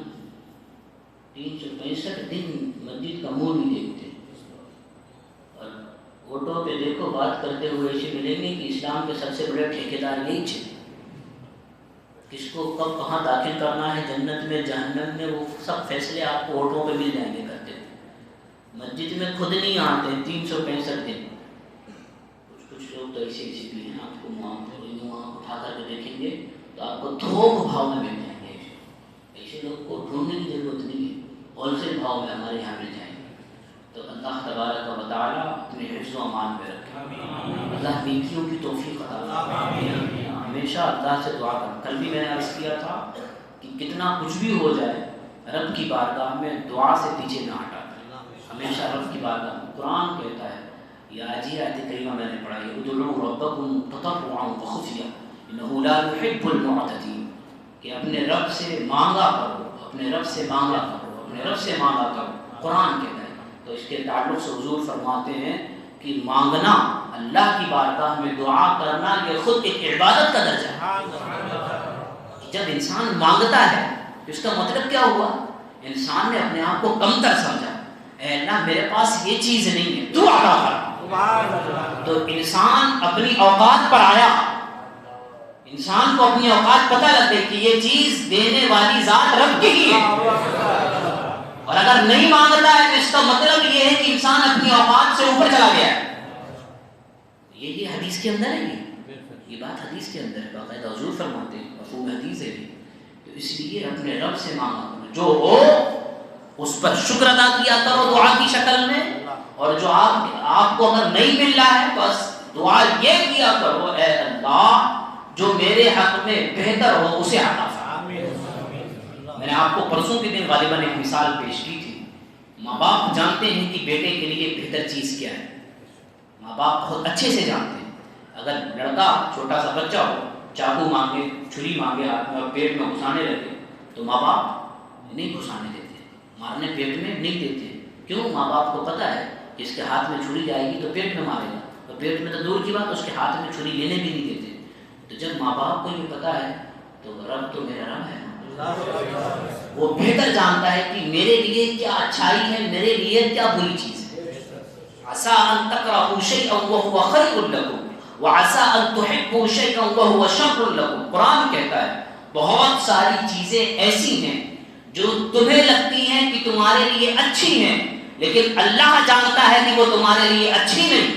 365 دن مسجد کا منہ نہیں دیکھتے، اور آٹو پہ دیکھو بات کرتے ہوئے ایسے ملیں گے کہ اسلام کے سب سے بڑے ٹھیکیدار یہی تھے، کس کو کب کہاں داخل کرنا ہے، جنت میں جہنم میں، وہ سب فیصلے آپ کو آٹو پہ مل جائیں گے کرتے ہوئے۔ مسجد میں خود نہیں آتے 365 دن۔ کچھ لوگ تو ایسے بھی ہیں، آپ کو اٹھا کر کے دیکھیں گے تو آپ کو تھوک بھاؤ میں مل جائیں گے۔ ایسے لوگ کو ڈھونڈنے کی ضرورت نہیں ہے، ہول سیل بھاؤ میں ہمارے یہاں مل جائیں گے۔ تو اللہ تبارک و تعالیٰ اپنے حفظ و امان میں رکھے، اللہ نیکیوں کی توفیق عطا فرمائے۔ ہمیشہ اللہ سے دعا کریں۔ کل بھی میں نے عرض کیا تھا کہ کتنا کچھ بھی ہو جائے رب کی بارگاہ میں دعا سے پیچھے نہ ہٹا، ہمیشہ رب کی بارگاہ میں۔ قرآن کہتا ہے، یہ آج ہی آیت کریمہ میں نے پڑھا ہے، ادعوا ربکم تضرعا وخفیا انہ لا یحب المعتدین، کہ اپنے رب سے مانگا کرو، اپنے رب سے مانگا کرو، اپنے رب سے مانگا کرو، قرآن کہتا ہے۔ تو اس کے تعلق سے حضور فرماتے ہیں کہ مانگنا، اللہ کی بارگاہ میں دعا کرنا، یہ خود ایک عبادت کا درجہ ہے۔ جب انسان مانگتا ہے تو اس کا مطلب کیا ہوا؟ انسان نے اپنے آپ کو کمتر سمجھا، اے اللہ میرے پاس یہ چیز نہیں ہے، تو عطا کر۔ تو انسان اپنی اوقات پر آیا، انسان کو اپنی اوقات پتہ لگ گئی کہ یہ چیز دینے والی ذات رب کی ہی ہے، اور اگر نہیں مانگتا ہے تو اس کا مطلب یہ ہے کہ انسان اپنی اوقات سے اوپر چلا گیا ہے۔ یہ حدیث کے اندر ہے، یہ بات حدیث کے اندر ہے، باقاعدہ حضور فرماتے ہیں، مفہوم حدیث ہے۔ تو اس لیے اپنے رب سے مانگا کرو، جو ہو اس پر شکر ادا کیا کرو دعا کی شکل میں، اور جو آپ کو اگر نہیں مل رہا ہے بس دعا یہ کیا کرو، اے اللہ جو میرے حق میں بہتر ہو اسے عطا فرما۔ میں نے آپ کو پرسوں کے دن غالباً ایک مثال پیش کی تھی۔ ماں باپ جانتے ہیں کہ بیٹے کے لیے بہتر چیز کیا ہے، ماں باپ بہت اچھے سے جانتے ہیں۔ اگر لڑکا چھوٹا سا بچہ ہو، چاقو مانگے، چھری مانگے ہاتھ میں اور پیٹ میں گھسانے لگے تو ماں باپ نہیں گھسانے دیتے، مارنے پیٹ میں نہیں دیتے۔ کیوں؟ ماں باپ کو پتہ ہے کہ اس کے ہاتھ میں چھری جائے گی تو پیٹ میں مارے گا، تو پیٹ میں تو دور کی بات، اس کے ہاتھ میں چھری لینے بھی نہیں دیتے۔ تو جب ماں باپ کو یہ پتہ ہے تو رب تو میرا رب ہے، وہ بہتر جانتا ہے کہ میرے لیے کیا اچھائی ہے، میرے لیے کیا بری چیز ہے۔ عسیٰ ان تکرہوا شیئا وہو خیر لکم وعسیٰ ان تحبوا شیئا وہو شر لکم۔ قرآن کہتا ہے بہت ساری چیزیں ایسی ہیں جو تمہیں لگتی ہیں کہ تمہارے لیے اچھی ہیں، لیکن اللہ جانتا ہے کہ وہ تمہارے لیے اچھی نہیں،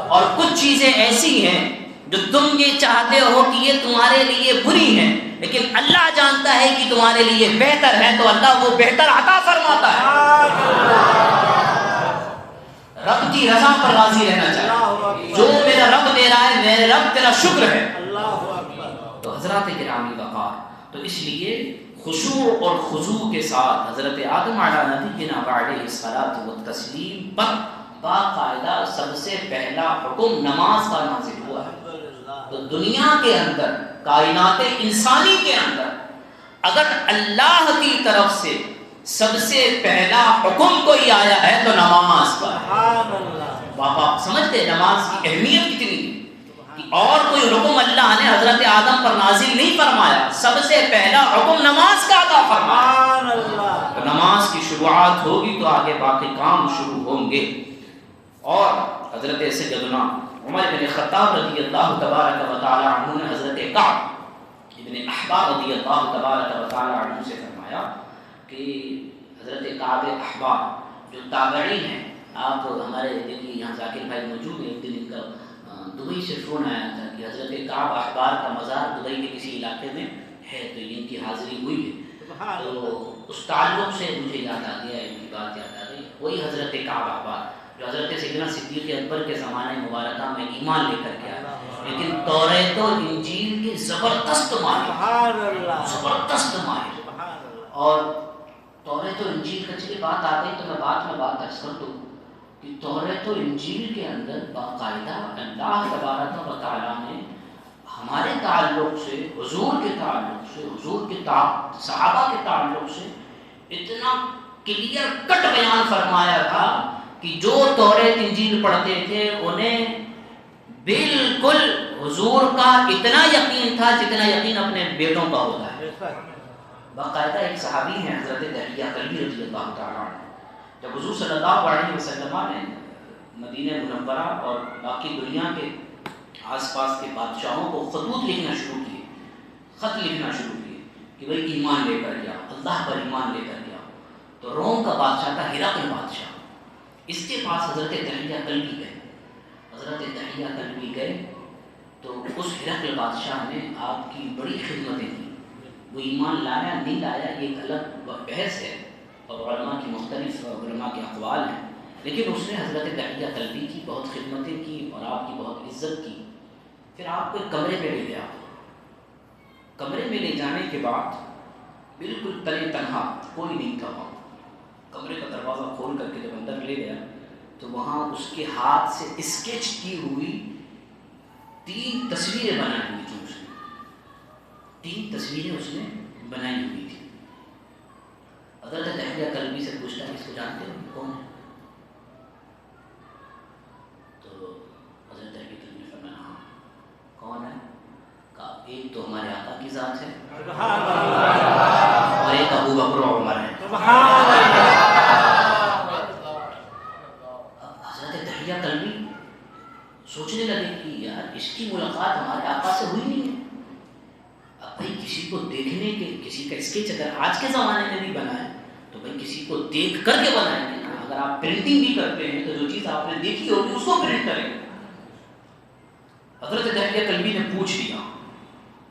اور کچھ چیزیں ایسی ہیں جو تم یہ چاہتے ہو کہ یہ تمہارے لیے بری ہیں، لیکن اللہ جانتا ہے کہ تمہارے لیے بہتر ہے تو اللہ وہ بہتر عطا فرماتا ہے۔ رب کی رضا پر راضی رہنا چاہیے، جو میرا رب دے رہا ہے میرے رب تیرا شکر ہے۔ تو حضرات گرامی وقار، تو اس لیے خشوع اور خضوع کے ساتھ حضرت آدم علیہ نبینا علیہ الصلاۃ والتسلیم پر باقاعدہ سب سے پہلا حکم نماز کا نازل ہوا ہے۔ تو دنیا کے اندر، کائنات انسانی کے اندر اگر اللہ کی طرف سے سب سے پہلا حکم کوئی آیا ہے تو نماز کا ہے۔ باپ سمجھتے نماز کی اہمیت کتنی ہے، اور کوئی حکم اللہ نے حضرت آدم پر نازل نہیں فرمایا، سب سے پہلا حکم نماز کا عطا فرمایا۔ تو نماز کی شروعات ہوگی تو آگے باقی کام شروع ہوں گے۔ اور حضرت سیدنا عمر بن خطاب رضی اللہ تبارک و تعالی عنہ نے حضرت کعب ابن احبار رضی اللہ تبارک و تعالی عنہ سے فرمایا کہ حضرت کعب احبار جو تابعی ہیں، آپ ہمارے دیکھیے یہاں ذاکر بھائی موجود ہیں، ایک دن ان کا دبئی سے فون آیا تھا کہ حضرت کعب احبار کا مزار دبئی کے کسی علاقے میں ہے، تو ان کی حاضری ہوئی ہے۔ تو اس تعلق سے مجھے یاد آ گیا، ان کی بات یاد آ گئی، وہی حضرت کعب احبار جو حضرت سیدنا صدیق اکبر کے زمانے مبارکہ میں ایمان لے کر کے آیا، لیکن توریت و انجیل کے زبردست ماہر، زبردست ماہر۔ اور توریت و انجیل کا چلی بات آ گئی تو میں بات عرض کر دوں کہ توریت و انجیل کے اندر باقاعدہ اللہ تبارک و تعالیٰ نے ہمارے تعلق سے، حضور کے تعلق سے، حضور کے صحابہ کے تعلق سے اتنا کلیئر کٹ بیان فرمایا تھا کہ جو توریت انجیل پڑھتے تھے انہیں بالکل حضور کا اتنا یقین تھا جتنا یقین اپنے بیٹوں کا ہوتا ہے۔ باقاعدہ ایک صحابی ہیں حضرت دحیہ کلبی رضی اللہ تعالیٰ عنہ، جب حضور صلی اللہ علیہ وسلم نے مدینہ منورہ اور باقی دنیا کے آس پاس کے بادشاہوں کو خطوط لکھنا شروع کیے، خط لکھنا شروع کیے کہ بھئی ایمان لے کر جاؤ، اللہ پر ایمان لے کر جاؤ، تو روم کا بادشاہ تھا ہرقل بادشاہ، اس کے پاس حضرت دحیہ کلبی گئے۔ حضرت دحیہ کلبی گئے تو اس ہرقل بادشاہ نے آپ کی بڑی خدمتیں کی، وہ ایمان لایا نہیں لایا یہ ایک الگ بحث ہے اور علماء کی مختلف علماء کے اقوال ہیں، لیکن اس نے حضرت دحیہ کلبی کی بہت خدمتیں کی اور آپ کی بہت عزت کی۔ پھر آپ کو ایک کمرے میں لے گیا، کمرے میں لے جانے کے بعد بالکل تنہا تنہا کوئی نہیں تھا وہاں، کمرے کا دروازہ کھول کر کے جب اندر لے گیا تو وہاں اس کے ہاتھ سے اسکیچ کی ہوئی 3 تصویریں بنائی ہوئی تھیں، اس نے 3 تصویریں اس نے بنائی ہوئی تھی۔ حضرت دحیہ کلبی سے پوچھتا ہے اس کو جانتے ہو کون ہے؟ تو حضرت دحیہ کلبی نے فرمایا ہاں کون ہے؟ کہا ایک تو ہمارے آقا کی ذات ہے اور ایک ابو بکر و عمر ہے۔ حضرت دحیہ کلبی سوچنے لگے کہ یار اس کی ملاقات ہمارے آقا سے ہوئی نہیں ہے، اب بھائی کسی کو دیکھنے کے، کسی کا اسکیچ اگر آج کے زمانے میں بھی بنائے تو بھائی کسی کو دیکھ کر کے بنائیں گے نا، اگر آپ پرنٹنگ بھی کرتے ہیں تو جو چیز آپ نے دیکھی ہوگی اس کو پرنٹ کریں گے۔ حضرت دحیہ کلبی نے پوچھ لیا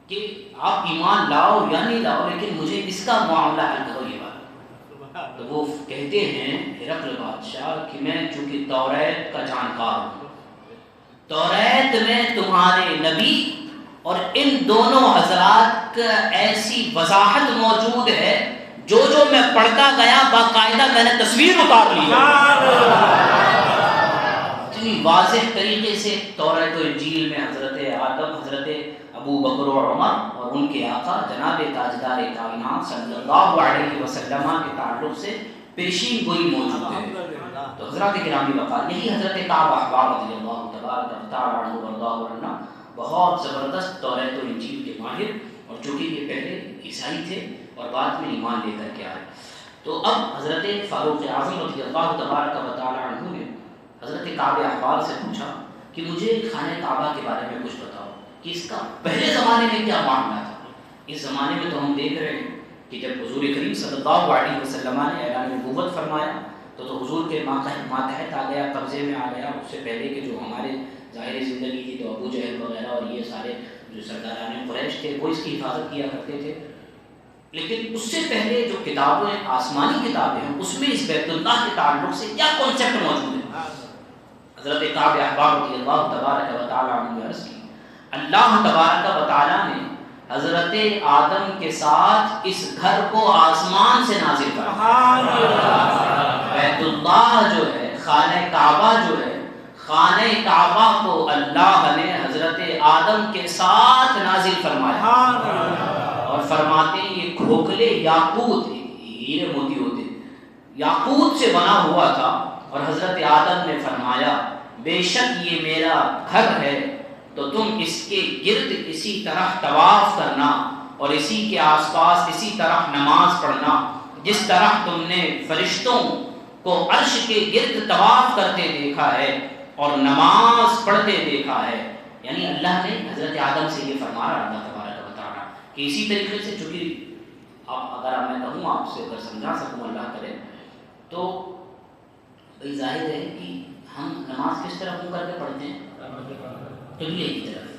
کہ آپ ایمان لاؤ یا نہیں لاؤ لیکن مجھے اس کا معاملہ حل کرو یہ بات۔ تو وہ کہتے ہیں ہرقل بادشاہ کہ میں چونکہ توریت کا جانکار ہوں، توریت میں تمہارے نبی اور ان دونوں حضرات کا ایسی وضاحت موجود ہے، جو میں پڑھتا گیا باقاعدہ میں نے تصویر اتار لی، اتنی واضح طریقے سے توریت و انجیل میں حضرت آدم، حضرت ابو بکر و عمر اور ان کے آقا جناب تاجدار کائنات صلی اللہ علیہ وسلم کے تعلق سے پیشین گوئی موجود ہے۔ تو حضرات گرامی وقار، یہی حضرت کعب احبار رضی اللہ تبارک تعالیٰ عنہ وارضاہ عنہ بہت زبردست توریت و انجیل کے ماہر، اور چونکہ یہ پہلے عیسائی تھے اور بعد میں ایمان لے کر کے آئے۔ تو اب حضرت فاروق اعظم رضی اللہ تبارک و تعالیٰ عنہ نے حضرت کعب احبار سے پوچھا کہ مجھے خانہ کعبہ کے بارے میں کچھ بتاؤ کہ اس کا پہلے زمانے میں کیا معاملہ تھا۔ اس زمانے میں تو ہم دیکھ رہے ہیں کہ جب حضور کریم صلی اللہ علیہ وسلم نے اعلان نبوت فرمایا تو حضور کے ماتحت آ گیا، قبضے میں آ گیا۔ اس سے پہلے کہ جو ہمارے ظاہری زندگی تھی تو ابو جہل وغیرہ اور یہ سارے جو سرداران قریش تھے وہ اس کی حفاظت کیا کرتے تھے. لیکن اس سے پہلے جو کتابیں آسمانی کتابیں ہیں اس میں اس بیت اللہ کے تعلق سے کیا کانسیپٹ موجود ہے. حضرت کعب احبار رضی اللہ تبارک و تعالیٰ عنہ نے عرض کی اللہ تبارک و تعالیٰ نے حضرت آدم کے ساتھ اس گھر کو آسمان سے نازل فرمایا. بیت اللہ جو ہے خانہ کعبہ جو ہے خانہ کعبہ کو اللہ نے حضرت آدم کے ساتھ نازل فرمایا اور فرماتے ہیں یہ کھوکھلے یاقوت ہیرے موتی ہوتے یاقوت سے بنا ہوا تھا. اور حضرت آدم نے فرمایا بے شک یہ میرا گھر ہے تو تم اس کے گرد اسی طرح طواف کرنا اور اسی کے آس پاس اسی طرح نماز پڑھنا جس طرح تم نے فرشتوں کو عرش کے گرد طواف کرتے دیکھا ہے اور نماز پڑھتے دیکھا ہے. یعنی اللہ نے حضرت آدم سے یہ فرمایا اللہ تبارک و تعالیٰ کہ اسی طریقے سے چونکہ اگر میں کہوں آپ سے اگر سمجھا سکوں اللہ کرے تو بھئی ظاہر ہے کہ ہم نماز کس طرح منہ کر کے پڑھتے ہیں قبلے کی طرف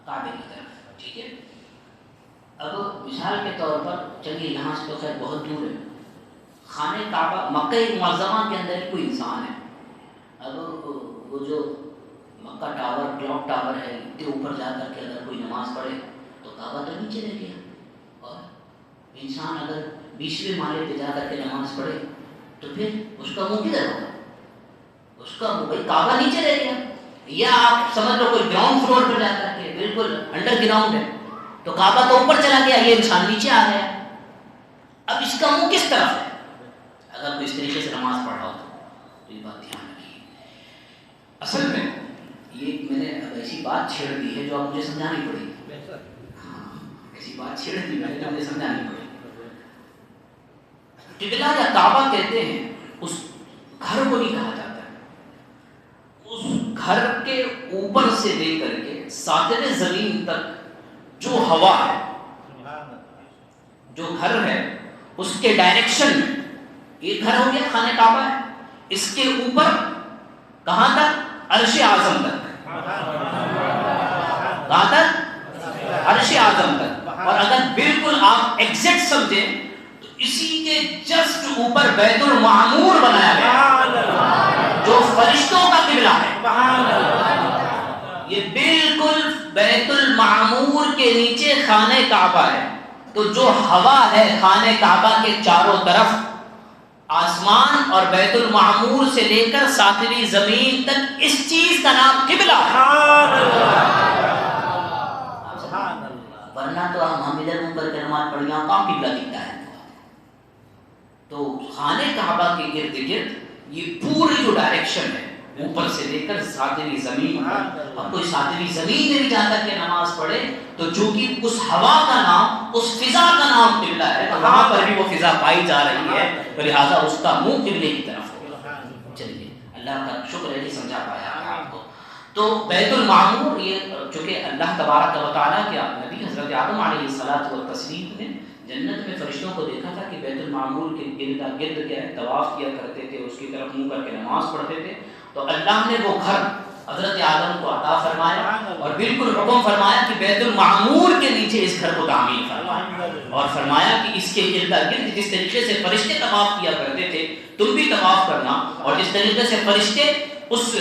کعبے کی طرف. ٹھیک ہے. اب مثال کے طور پر چلیے یہاں سے تو خیر بہت دور ہے خانہ کعبہ مکہ معظمہ کے اندر ہی کوئی انسان ہے. اب وہ جو مکہ ٹاور کلاک ٹاور ہے اتنے اوپر جا کر کے اگر کوئی نماز پڑھے تو کعبہ تو نیچے رہ گیا اور انسان اگر 20ویں مالے پہ جا کر کے نماز پڑھے تو پھر اس کا منہ کدھر ہوگا. اس کا منہ کعبہ نیچے رہ گیا. یا آپ سمجھ لو کوئی گراؤنڈ فلور پر جا کر کے بالکل انڈر گراؤنڈ ہے تو کعبہ تو اوپر چلا گیا یہ انسان نیچے آ گیا. اب اس کا منہ کس طرف ہے اگر کوئی اس طریقے سے نماز پڑھ رہا ہو تو یہ بات دھیان رکھیے. اصل میں یہ میں نے اب ایسی بات چھیڑ دی ہے جو آپ مجھے سمجھانی پڑے گی. ایسی بات چھیڑ دی میں نے جو مجھے سمجھانی پڑے گی. قبلہ یا کعبہ کہتے ہیں اس گھر کو نہیں کہا جاتا ہے. اس گھر کے اوپر سے لے کر کے ساتویں زمین تک جو ہوا ہے جو گھر ہے اس کے ڈائریکشن میں یہ گھر ہو گیا خانہ کعبہ ہے. اس کے اوپر کہاں تک عرش اعظم تک کہاں تک عرش اعظم تک. اور اگر بالکل آپ ایگزیکٹ سمجھیں اسی کے جسٹ اوپر بیت المعمور بنایا گیا جو فرشتوں کا قبلہ ہے. یہ بالکل بیت المعمور کے نیچے خانہ کعبہ ہے. تو جو ہوا ہے خانہ کعبہ کے چاروں طرف آسمان اور بیت المعمور سے لے کر ساتویں زمین تک اس چیز کا نام قبلہ ہے. ورنہ تو ہم ادھر منہ کر کے نماز پڑھ یہاں کہاں قبلہ دکھتا ہے. تو خانہ کعبہ کے ارد گرد یہ پوری جو ڈائریکشن ہے اوپر سے لے کر ساتویں زمین پر. اب کوئی ساتویں زمین میں بھی جا کر کے نماز پڑھے تو چونکہ اس ہوا کا نام اس فضا کا نام قبلہ ہے تو وہاں پر بھی وہ فضا پائی جا رہی ہے لہٰذا اس کا منہ قبلے کی طرف ہوگا. چلیے اللہ کا شکر ہے کہ سمجھا پایا آپ کو. تو بیت المعمور یہ چونکہ اللہ تبارک و تعالیٰ کے نبی حضرت آدم علیہ الصلوۃ والتسلیم نے جنت میں فرشتوں کو دیکھا تھا کہ بیت المعمور کے گرد کیا ہے طواف کیا کرتے تھے اس کی طرف منہ کر کے نماز پڑھتے تھے. تو اللہ نے وہ گھر حضرت آدم کو عطا فرمایا اور بالکل حکم فرمایا کہ بیت المعمور کے نیچے اس گھر کو تعمیر فرمایا اور فرمایا کہ اس کے ارد گرد جس طریقے سے فرشتے طواف کیا کرتے تھے تم بھی طواف کرنا اور جس طریقے سے فرشتے اس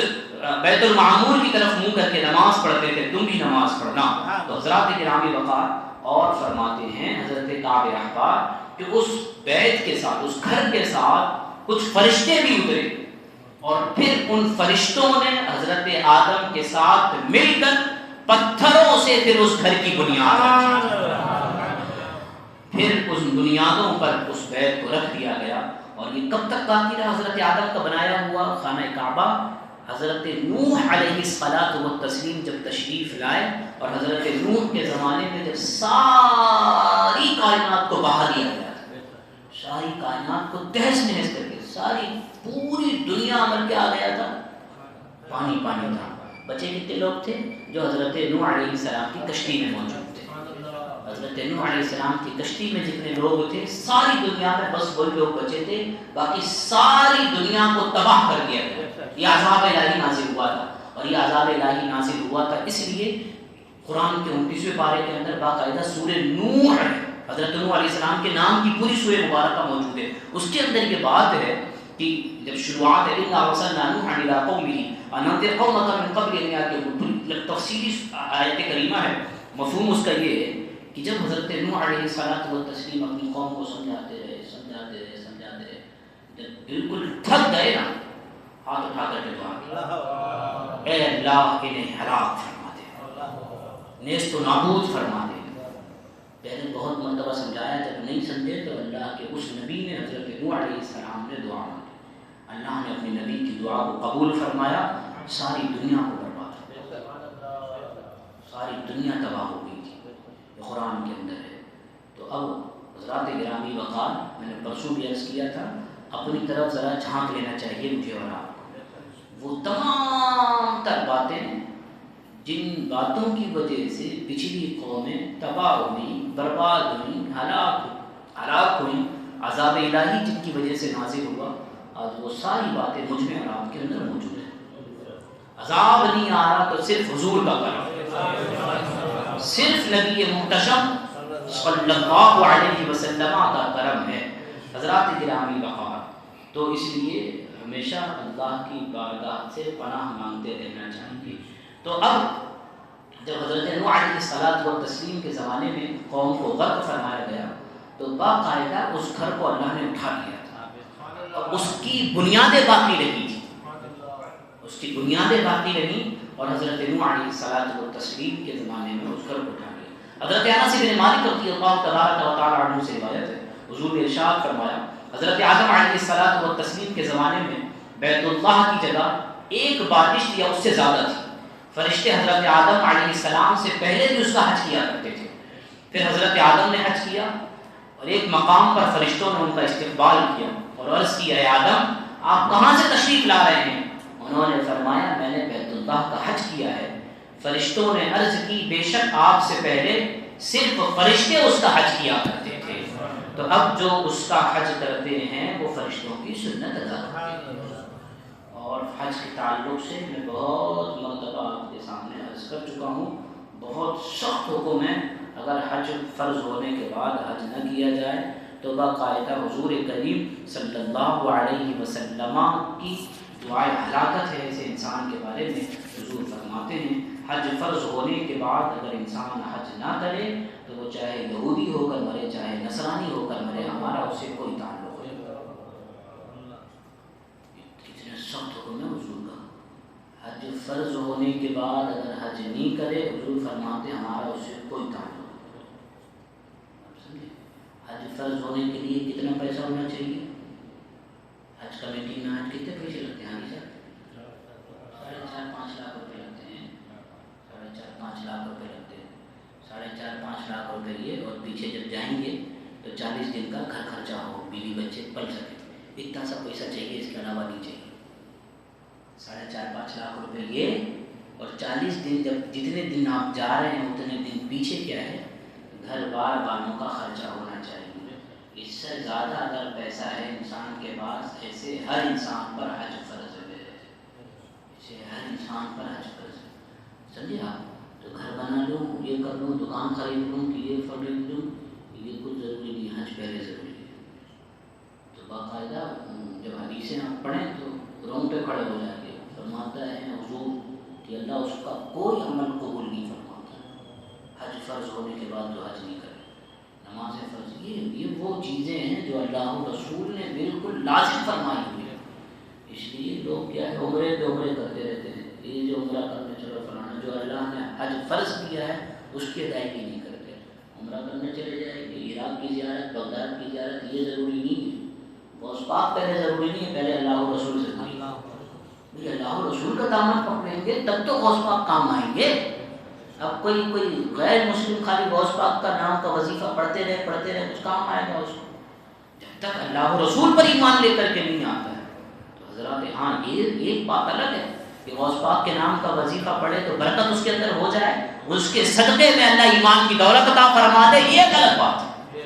بیت المعمور کی طرف منہ کر کے نماز پڑھتے تھے تم بھی نماز پڑھنا. تو حضرات گرامی وقار اور فرماتے ہیں حضرت کعب احبار کہ اس بیت کے ساتھ اس گھر کے ساتھ کچھ فرشتے بھی اترے اور پھر ان فرشتوں نے حضرت آدم کے ساتھ مل کر پتھروں سے پھر اس گھر کی بنیاد پھر اس بنیادوں پر اس بیت کو رکھ دیا گیا. اور یہ کب تک باقی رہا حضرت آدم کا بنایا ہوا خانہ کعبہ؟ حضرت نوح علیہ الصلوۃ والتسلیم جب تشریف لائے اور حضرت نوح کے زمانے میں جب ساری کائنات کو بہا دیا گیا ساری کائنات کو تہس نہس کر کے ساری پوری دنیا مر کے آ گیا تھا پانی پانی تھا. بچے کتنے لوگ تھے جو حضرت نوح علیہ السلام کی کشتی میں موجود تھے. حضرت نوح علیہ السلام کی کشتی میں جتنے لوگ تھے ساری دنیا میں بس وہی لوگ بچے تھے باقی ساری دنیا کو تباہ کر دیا گیا. یہ عذاب الہی نازل ہوا تھا اور یہ عذاب الہی نازل ہوا تھا اس لیے قرآن کے 29ویں پارے کے اندر باقاعدہ سورہ نوح ہے، حضرت نوح علیہ السلام کے نام کی پوری سورہ مبارکہ موجود ہے. اس کے اندر یہ بات ہے کہ جب شروعات ہے اِنَّا أَرْسَلْنَا نُوحًا إِلَىٰ قَوْمِهِ أَنْ أَنذِرْ قَوْمَكَ مِن قَبْلِ أَنْ يَأْتِيَهُمْ. تفصیلی آیت کریمہ ہے. مفہوم اس کا یہ ہے کہ جب حضرت نوح علیہ الصلوۃ والتسلیم اپنی قوم کو سمجھاتے رہے جب بالکل تھک گئے نا، ہاتھ اٹھا کر کے دعا کی، اے اللہ انہیں ہلاک فرما دے، نیست و نابود فرما دے. پہلے بہت مرتبہ سمجھایا، جب نہیں سمجھے تو اللہ کے اس نبی نے حضرت نوح علیہ السلام نے دعا مانگی. اللہ نے اپنے نبی کی دعا کو قبول فرمایا، ساری دنیا کو برباد ہو گئی، ساری دنیا تباہ ہو گئی تھی. یہ قرآن کے اندر ہے. تو اب حضرات گرامی وقار، میں نے پرسوں بھی عرض کیا تھا، اپنی طرف ذرا جھانک لینا چاہیے مجھے اور آپ کو. وہ تمام تر باتیں جن باتوں کی وجہ سے پچھلی قومیں تباہ ہوئیں، برباد ہوئیں، ہلاک ہوئیں، عذاب الہی جن کی وجہ سے نازل ہوا، آج وہ ساری باتیں مجھ میں اور آپ کے اندر موجود ہیں. عذاب نہیں آ رہا تو صرف حضور کا کرم، صرف نبی محتشم صلی اللہ علیہ وسلم کا کرم ہے. حضرات گرامی وقار، تو اس لیے ہمیشہ اللہ کی بارگاہ سے پناہ مانگتے رہنا چاہیے. تو اب جب حضرت نوح علیہ الصلوۃ والتسلیم کے زمانے میں قوم کو غرق فرمایا گیا تو باقاعدہ اس گھر کو اللہ نے اٹھا لیا تھا اور اس کی بنیادیں باقی رہی تھی، اس کی بنیادیں باقی رہیں. اور حضرت نوح علیہ الصلوۃ والتسلیم کے زمانے میں اس گھر کو اٹھا لیا. حضرت انس بن مالک رضی اللہ تبارک و تعالی عنہ سے روایت ہے، حضور نے ارشاد فرمایا، حضرت آدم علیہ الصلوۃ والتسلیم کے زمانے میں بیت اللہ کی جگہ ایک بارش یا اس سے زیادہ تھی. فرشتے حضرت آدم علیہ السلام سے پہلے بھی اس کا حج کیا کرتے تھے. پھر حضرت آدم نے حج کیا اور ایک مقام پر فرشتوں نے ان کا استقبال کیا اور عرض کی، اے آدم آپ کہاں سے تشریف لا رہے ہیں؟ انہوں نے فرمایا، میں نے بیت اللہ کا حج کیا ہے. فرشتوں نے عرض کی، بے شک آپ سے پہلے صرف فرشتے اس کا حج کیا کرتے تھے، تو اب جو اس کا حج کرتے ہیں وہ فرشتوں کی سنت ادا کرتے ہیں. اور حج کے تعلق سے میں بہت مرتبہ آپ کے سامنے عرض کر چکا ہوں، بہت سخت حکم ہے. اگر حج فرض ہونے کے بعد حج نہ کیا جائے تو باقاعدہ حضور کریم صلی اللہ علیہ وسلم کی دعائے ہلاکت ہے ایسے انسان کے بارے میں. حضور فرماتے ہیں حج فرض ہونے کے بعد اگر انسان حج نہ کرے تو وہ چاہے یہودی ہو کر مرے چاہے نصرانی ہو کر مرے، ہمارا اس سے کوئی تعلق نہیں. کتنے سخت حکم ہے حضور کا. حج فرض ہونے کے بعد اگر حج نہیں کرے، حضور فرماتے ہمارا اس سے کوئی تعلق نہیں. حج فرض ہونے کے لیے کتنا پیسہ ہونا چاہیے؟ حج کمیٹی میں آج کتنے پیسے لگتے ہیں؟ 4.5-5 لاکھ روپے لگتے ہیں. 4.5-5 لاکھ روپے لگتے ہیں. 4.5-5 لاکھ روپے یہ، اور پیچھے جب جائیں گے تو 40 دن کا گھر خرچہ ہو، بیوی بچے پل سکے، اتنا سا پیسہ چاہیے، اس کے علاوہ نہیں چاہیے. 4.5-5 لاکھ روپے یہ، اور 40 دن جب جتنے دن آپ جا رہے ہیں اتنے دن پیچھے کیا ہے گھر بار بانوں کا خرچہ ہونا چاہیے. اس سے زیادہ اگر پیسہ ہے انسان کے پاس، ایسے ہر انسان پر حج فرض ہے، ایسے ہر انسان پر حج فرض ہے. سمجھے آپ؟ تو گھر بنا لوں، یہ کر لوں، دکان خرید لوں، کہ یہ خرید لوں، یہ کچھ ضروری نہیں. حج پہلے ضروری ہے. تو باقاعدہ جب حدیثیں آپ پڑھیں تو رونگٹے کھڑے ہو جائیں گے. فرماتا ہے حضور کہ اللہ اس کا کوئی عمل قبول نہیں فرماتا. حج فرض ہونے کے بعد جو حج نہیں کرے، نماز فرض، یہ وہ چیزیں ہیں جو اللہ رسول نے بالکل لازم فرمائی ہوئی ہے. اس لیے لوگ کیا ہے عمرے پہ عمرے کرتے رہتے ہیں. یہ جو عمرہ کرنے چلو فلانا، جو اللہ نے حج فرض کیا ہے اس کی ادائیگی نہیں کرتے. عمرہ کرنے چلے جائیں گے، عراق کی زیارت، بغداد کی زیارت، یہ ضروری نہیں ہے. غوث پاک پہلے ضروری نہیں ہے، پہلے اللہ رسول سے کہیں. اللہ رسول کا دامن پکڑیں گے تب تو غوث پاک کام آئیں گے. اب کوئی غیر مسلم خالی غوث پاک کا نام کا وظیفہ پڑھتے رہے کچھ کام آئے گا اس کو؟ جب تک اللہ رسول پر ایمان لے کر کے نہیں آتا ہے. تو حضرات ہاں یہ ایک بات الگ ہے کہ غوث پاک کے نام کا وظیفہ پڑھے تو برکت اس کے اندر ہو جائے، اس کے صدقے میں اللہ ایمان کی دولت عطا فرما دے، یہ ایک الگ بات ہے.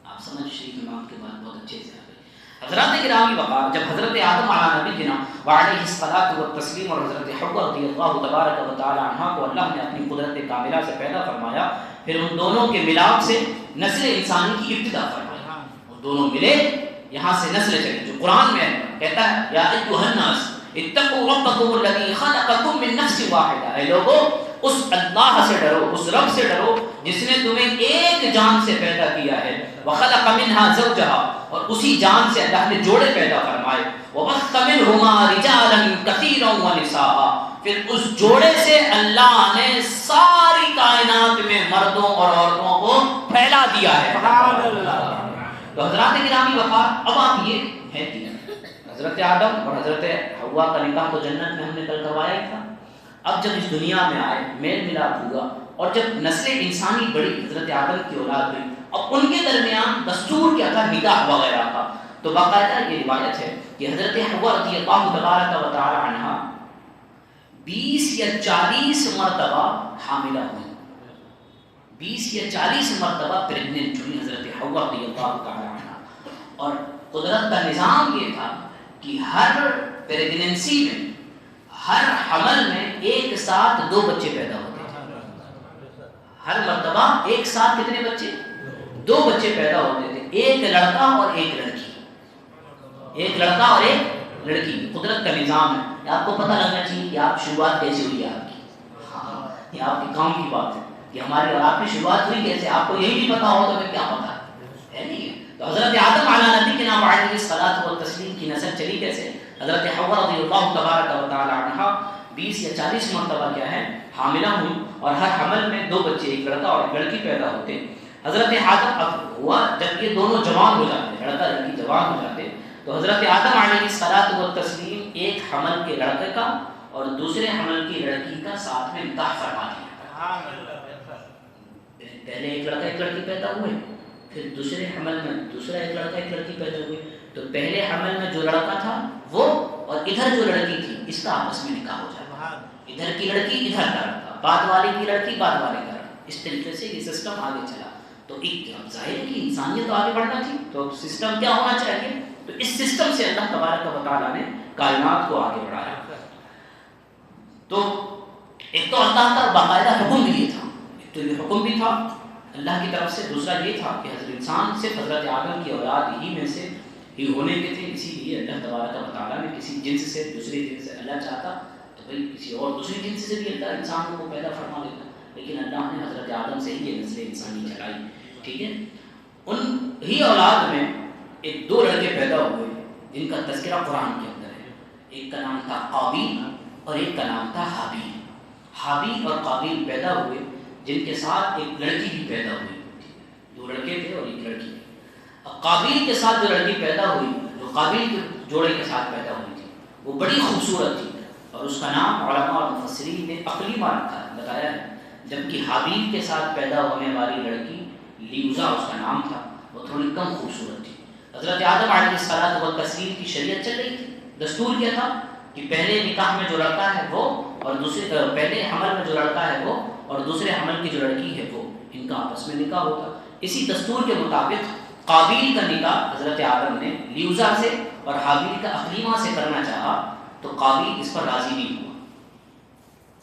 آپ سمجھ شریف امام کے بات بہت اچھے سے آ گئی. حضرات گرامی وقار، جب حضرت آدم علیہ نبی جناب وعلیہ الصلاۃ والتسلیم، اور حضرت حوا رضی اللہ تبارک و تعالی عنہا کو اللہ نے اپنی قدرت کاملہ سے پیدا فرمایا، پھر ان دونوں کے ملاپ سے نسل انسانی کی ابتدا فرمائی، وہ دونوں ملے، یہاں سے نسل چلی، جو قرآن میں کہتا ہے یا ایھا الناس اتقوا ربکم الذی خلقکم من نفس واحدہ، اے لوگو اس اللہ سے ڈرو، اس رب سے ڈرو جس نے تمہیں ایک جان سے پیدا کیا ہے، وخلق منها زوجها، اور اسی جان سے اللہ نے جوڑے پیدا فرمائے، وبث منهما رجالا كثيرا ونساء، پھر اس جوڑے سے اللہ نے ساری کائنات میں مردوں اور عورتوں کو پھیلا دیا ہے۔ سبحان اللہ۔ تو حضرات گرامی وقار، اب آپ یہ ہے کہ حضرت آدم اور حضرت حوا کا نکاح تو جنت میں ہم نے کل کروایا ہی تھا، اب جب اس دنیا میں آئے، میل ملاپ ہوا، اور جب نسل انسانی بڑی، حضرت آدم کی اولاد ہوئی، اب ان کے درمیان دستور کیا تھا؟ نکاح وغیرہ کا۔ تو باقاعدہ یہ روایت ہے کہ حضرت حوا رضی اللہ تبارک و تعالی عنہا 20 یا 40 مرتبہ حاملہ ہوئی، 20 یا 40 مرتبہ پریگننٹ ہوئی حضرت حوا رضی اللہ تعالی عنہا، اور قدرت کا نظام یہ تھا کہ ہر پریگننسی میں، ہر حمل میں ایک ساتھ 2 بچے پیدا ہوتے تھے، ہر مرتبہ ایک ساتھ کتنے بچے؟ 2 بچے پیدا ہوتے تھے، ایک لڑکا اور ایک لڑکی، ایک لڑکا اور ایک لڑکی، قدرت کا نظام ہے۔ آپ کو پتہ لگنا چاہیے کہ آپ شروعات کیسے ہوئی ہے آپ کی، ہاں یہ آپ کے کام کی بات ہے کہ ہماری اور آپ کی شروعات ہوئی کیسے، آپ کو یہی نہیں پتا ہو تو پھر کیا پتا ہے نہیں ہے۔ تو حضرت آدم علیہ نبی کے نام علیہ الصلاۃ والتسلیم کی نسل چلی کیسے؟ حضرت حوا رضی اللہ تبارک و تعالی عنہا 20 یا 40 مرتبہ کیا ہے حاملہ ہوئی، اور ہر حمل میں 2 بچے، ایک لڑکا اور ایک لڑکی پیدا ہوتے۔ حضرت آدم اب ہوا جب یہ دونوں جوان ہو جاتے، لڑکا لڑکی جوان ہو جاتے، تو حضرت آدم علیہ الصلاۃ والتسلیم ایک حمل کے لڑکے کا اور دوسرے حمل کی لڑکی کا ساتھ میں نکاح فرما دیا۔ پہلے ایک لڑکا ایک لڑکی پیدا ہوئے، پھر دوسرے حمل میں دوسرا ایک لڑکا ایک لڑکی پیدا ہوئی، تو پہلے حمل میں جو لڑکا تھا وہ اور ادھر جو لڑکی تھی اس کا آپس میں نکاح ہو جاتا، ادھر کی لڑکی ادھر کا لڑکا، بعد والے کی لڑکی بعد والے کا لڑکا، اس طریقے سے یہ سسٹم آگے چلا۔ تو ایک ظاہر ہے کہ انسانیت تو آگے بڑھنا تھی، تو سسٹم کیا ہونا چاہیے؟ تو اس سسٹم سے اللہ تبارک و تعالیٰ نے کائنات کو آگے بڑھایا۔ تو ایک تو اللہ کا باقاعدہ حکم بھی یہ تھا، ایک تو یہ حکم بھی تھا اللہ کی طرف سے، دوسرا یہ تھا کہ حضرت انسان صرف حضرت آدم کی اولاد ہی میں سے ہی ہونے کے تھے، اسی لیے اللہ تبارک و تعالیٰ نے کسی جنس سے دوسرے جنس سے اللہ چاہتا تو بھائی کسی اور دوسری جنس سے بھی اللہ انسان کو پیدا فرما دیتا، لیکن اللہ نے حضرت آدم سے ہی یہ نسل انسانی چلائی، ٹھیک ہے۔ ان ہی اولاد میں ایک 2 لڑکے پیدا ہوئے جن کا تذکرہ قرآن کے اندر ہے، ایک کا نام تھا قابیل اور ایک کا نام تھا حابیل۔ حابیل اور قابیل پیدا ہوئے جن کے ساتھ ایک لڑکی بھی پیدا ہوئی، 2 لڑکے تھے اور ایک لڑکی۔ اب قابیل کے ساتھ جو لڑکی پیدا ہوئی، جو قابیل کے جوڑے کے ساتھ پیدا ہوئی تھی، وہ بڑی خوبصورت تھی اور اس کا نام علماء اور مفسرین نے اقلیمہ رکھا ہے، بتایا ہے، جبکہ حابیل کے ساتھ پیدا ہونے والی لڑکی لیوزا اس کا نام تھا، وہ تھوڑی کم خوبصورت تھی۔ حضرت آدم علیہ الصلاۃ والتسلیم کی شریعت چل رہی تھی، دستور کیا تھا کہ پہلے نکاح میں جو لڑکا ہے وہ اور دوسرے پہلے حمل میں جو لڑکا ہے وہ اور دوسرے حمل کی جو لڑکی ہے وہ، ان کا آپس میں نکاح ہوتا۔ اسی دستور کے مطابق قابیل کا نکاح حضرت آدم نے لیوزا سے اور حابیل کا اقلیمہ سے کرنا چاہا، تو قابیل اس پر راضی نہیں ہوا،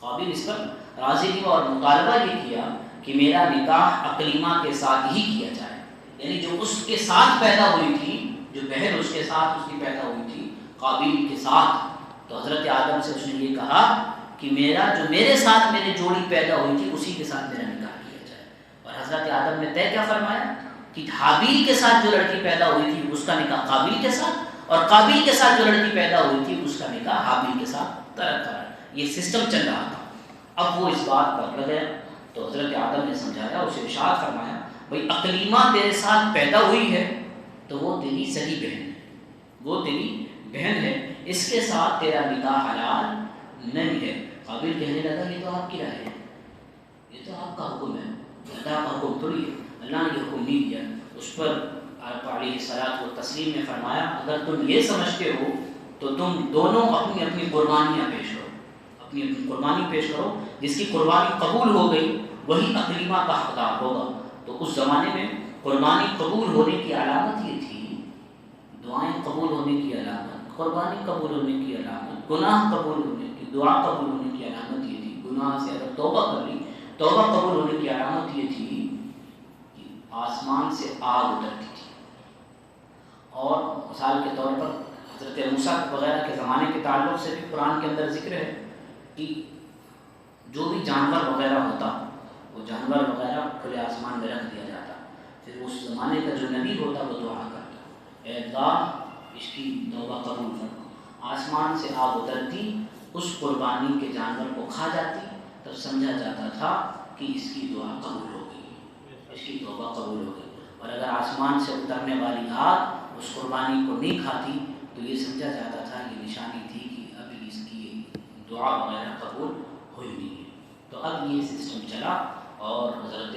قابیل اس پر راضی نہیں ہوا اور مطالبہ یہ کیا کہ میرا نکاح اقلیمہ کے ساتھ ہی کیا جائے، یعنی جو اس کے ساتھ پیدا ہوئی تھی، جو بہن اس کے ساتھ اس کی پیدا ہوئی تھی قابیل کے ساتھ، تو حضرت آدم سے اس نے یہ کہا کہ جو میرے ساتھ میری جوڑی پیدا ہوئی تھی اسی کے ساتھ میرا نکاح کیا جائے۔ اور حضرت آدم نے طے کیا فرمایا کہ حابیل کے ساتھ جو لڑکی پیدا ہوئی تھی اس کا نکاح قابیل کے ساتھ، اور قابیل کے ساتھ جو لڑکی پیدا ہوئی تھی اس کا نکاح حابیل کے ساتھ طرح کرا۔ یہ سسٹم چل رہا تھا۔ اب وہ اس بات پر اڑ گیا، تو حضرت آدم نے سمجھایا، اسے ارشاد فرمایا بھائی اقلیمہ تیرے ساتھ پیدا ہوئی ہے تو وہ تیری سگی بہن ہے، وہ تیری بہن ہے، اس کے ساتھ تیرا نکاح حلال نہیں ہے۔ قابیل کہنے لگا یہ تو آپ کی رائے ہے، یہ تو آپ کا حکم ہے، اللہ کا حکم تھوڑی ہے، اللہ نے یہ حکم نہیں دیا۔ اس پر آپ علیہ الصلاۃ والتسلیم نے فرمایا اگر تم یہ سمجھتے ہو تو تم دونوں اپنی اپنی قربانیاں پیش کرو، اپنی اپنی قربانی پیش کرو، جس کی قربانی قبول ہو گئی وہی اقلیمہ کا حقدار ہوگا۔ تو اس زمانے میں قربانی قبول ہونے کی علامت یہ تھی، دعائیں قبول ہونے کی علامت قربانی قبول ہونے کی علامت، گناہ قبول ہونے کی، دعا قبول ہونے کی علامت یہ تھی، گناہ سے اگر توبہ کر لی، توبہ قبول ہونے کی علامت یہ تھی کہ آسمان سے آگ اترتی تھی۔ اور مثال کے طور پر حضرت موسیٰ وغیرہ کے زمانے کے تعلق سے بھی قرآن کے اندر ذکر ہے کہ جو بھی جانور وغیرہ ہوتا وہ جانور وغیرہ کھلے آسمان میں رکھ دیا جاتا، پھر اس زمانے کا جو نبی ہوتا وہ دعا کرتا، اے اللہ اس کی توبہ قبول فرما۔ آسمان سے آگ اترتی، اس قربانی کے جانور کو کھا جاتی، تب سمجھا جاتا تھا کہ اس کی دعا قبول ہو گئی، اس کی توبہ قبول ہو گئی۔ اور اگر آسمان سے اترنے والی آگ اس قربانی کو نہیں کھاتی تو یہ سمجھا جاتا تھا، یہ نشانی تھی کہ ابھی اس کی دعا وغیرہ قبول ہوئی نہیں ہے۔ تو اب یہ سسٹم چلا اور حضرت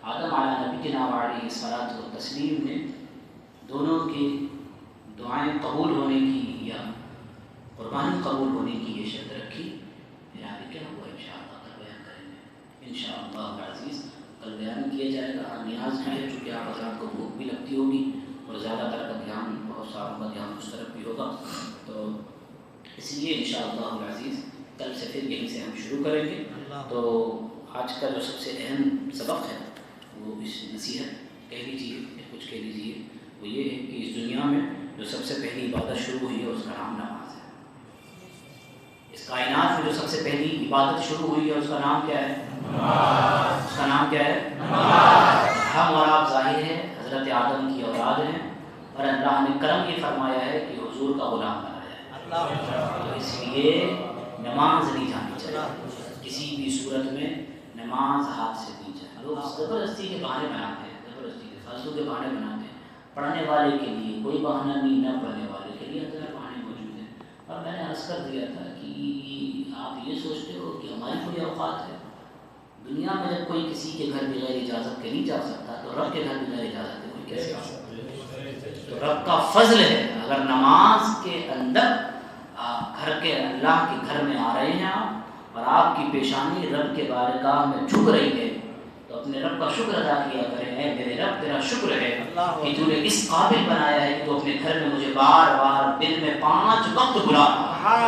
آدم علیہ نبینا علیہ الصلاۃ والتسلیم نے دونوں کی دعائیں قبول ہونے کی یا قربانی قبول ہونے کی یہ شرط رکھی۔ پھر آگے کیا ہوا انشاءاللہ کل بیان کریں گے انشاءاللہ العزیز، کل بیان کیا جائے گا۔ نیاز بھی ہے چونکہ آپ حضرات کو بھوک بھی لگتی ہوگی اور زیادہ تر کا دھیان، بہت ساروں کا دھیان اس طرف بھی ہوگا، تو اس لیے انشاءاللہ العزیز کل سے پھر یہیں سے ہم شروع کریں گے۔ تو آج کا جو سب سے اہم سبق ہے وہ اس نصیحت کہہ لیجیے یا کچھ کہہ لیجیے، وہ یہ ہے کہ اس دنیا میں جو سب سے پہلی عبادت شروع ہوئی ہے اس کا نام نماز ہے۔ اس کائنات میں جو سب سے پہلی عبادت شروع ہوئی ہے اس کا نام کیا ہے؟ نماز۔ اس کا نام کیا ہے؟ نماز۔ ہم اور آپ ظاہر ہے حضرت آدم کی اولاد ہیں اور اللہ نے کرم یہ فرمایا ہے کہ حضور کا غلام بنایا ہے، تو اس لیے نماز نہیں جانی چاہیے، کسی بھی صورت میں نماز ہاتھ سے نہیں جائے۔ لوگ زبردستی کے بہانے بناتے ہیں، زبردستی کے فالتو کے بہانے بناتے ہیں، پڑھنے والے کے لیے کوئی بہانہ نہیں، نہ پڑھنے والے کے لیے ہزار بہانے موجود ہیں۔ اور میں نے عرض کر دیا تھا کہ آپ یہ سوچتے ہو کہ ہماری کوئی اوقات ہے؟ دنیا میں جب کوئی کسی کے گھر بغیر اجازت کے نہیں جا سکتا تو رب کے گھر بغیر اجازت کے کوئی کیسے آ سکتا ہے؟ تو رب کا فضل ہے، اگر نماز کے اندر گھر کے اللہ کے گھر میں آ رہے ہیں آپ اور آپ کی پیشانی رب کے بارگاہ میں جھک رہی ہے تو اپنے رب کا شکر ادا کیا کریں، اے میرے رب تیرا شکر ہے کہ تو نے اس قابل بنایا ہے کہ تو اپنے گھر میں مجھے بار بار دن میں 5 وقت بلا رہا ہے۔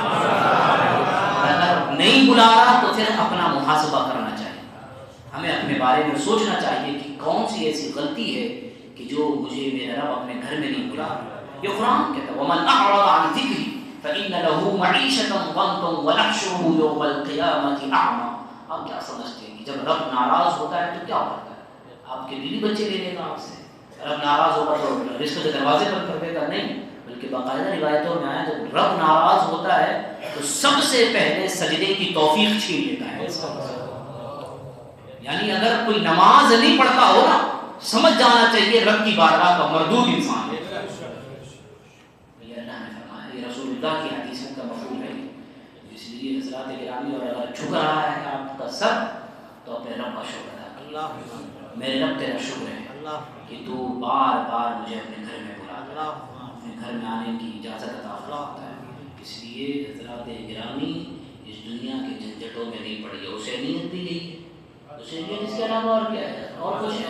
اگر نہیں بلا رہا تو پھر اپنا محاسبہ کرنا چاہیے، ہمیں اپنے بارے میں سوچنا چاہیے کہ کون سی ایسی غلطی ہے کہ جو مجھے میرا رب اپنے گھر میں نہیں بلا رہا۔ یہ قرآن کہتا ہے وَمَنْ أَعْرَضَ عَنْ ذِكْرِي فَإِنَّ لَهُ مَعِيشَةً ضَنْكًا وَنَحْشُرُهُ يَوْمَ الْقِيَامَةِ أَعْمَىٰ۔ آپ کیا سمجھتے ہیں کہ جب رب ناراض ہوتا ہے تو کیا کرتا ہے؟ آپ کے بیوی بچے لے لے گا آپ سے؟ رب ناراض ہوگا تو رزق کے دروازے بند کر دے گا؟ نہیں، بلکہ باقاعدہ روایتوں میں آیا جب رب ناراض ہوتا ہے تو سب سے پہلے سجدے کی توفیق چھین لیتا ہے۔ یعنی اگر کوئی نماز نہیں پڑھتا ہو نا، سمجھ جانا چاہیے رب کی بارگاہ کا مردود انسان ہے۔ یہ اللہ نے فرمایا، یہ رسول اللہ کی حدیثوں کا مفہوم ہے۔ اس لیے حضرات گرامی، اور اگر جھک رہا ہے آپ کا سر تو اپنے رب کا شکر ادا کیجیے۔ میرے رب تیرا شکر ہے کہ تو بار بار مجھے اپنے گھر میں بلاتا ہے، اپنے گھر میں آنے کی اجازت عطا فرماتا ہے۔ اس لیے حضرات گرامی اس دنیا کے جھنجھٹوں میں نہیں پڑی ہے، حسینیت بھی نہیں ہے، حسینیت اس کے علاوہ اور کیا ہے؟ اور کچھ ہے؟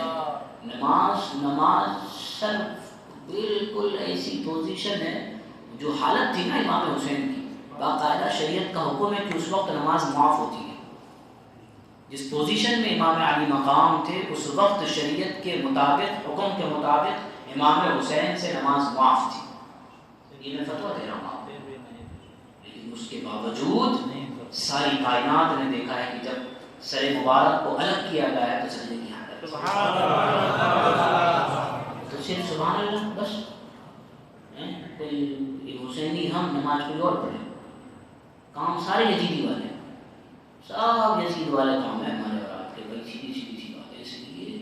نماز صرف بالکل ایسی پوزیشن ہے، جو حالت تھی نا امام حسین کی، باقاعدہ شریعت کا حکم ہے کہ اس وقت نماز معاف ہوتی ہے۔ جس پوزیشن میں امام علی مقام تھے اس وقت شریعت کے مطابق، حکم کے مطابق امام حسین سے نماز معاف تھی۔ یہ میں فتویٰ دے رہا ہوں آپ کو، لیکن اس کے باوجود ساری کائنات نے دیکھا ہے کہ جب سر مبارک کو الگ کیا گیا ہے تو سجدے کی حالت، تو صرف سبحان اللہ بس، کوئی حسینی ہم نماز کوئی اور پڑھے، کام سارے یزیدی والے، سب یزید والے کام ہے ہمارے اور آپ کے، بڑی سیدھی سیدھی سی بات ہے۔ اس لیے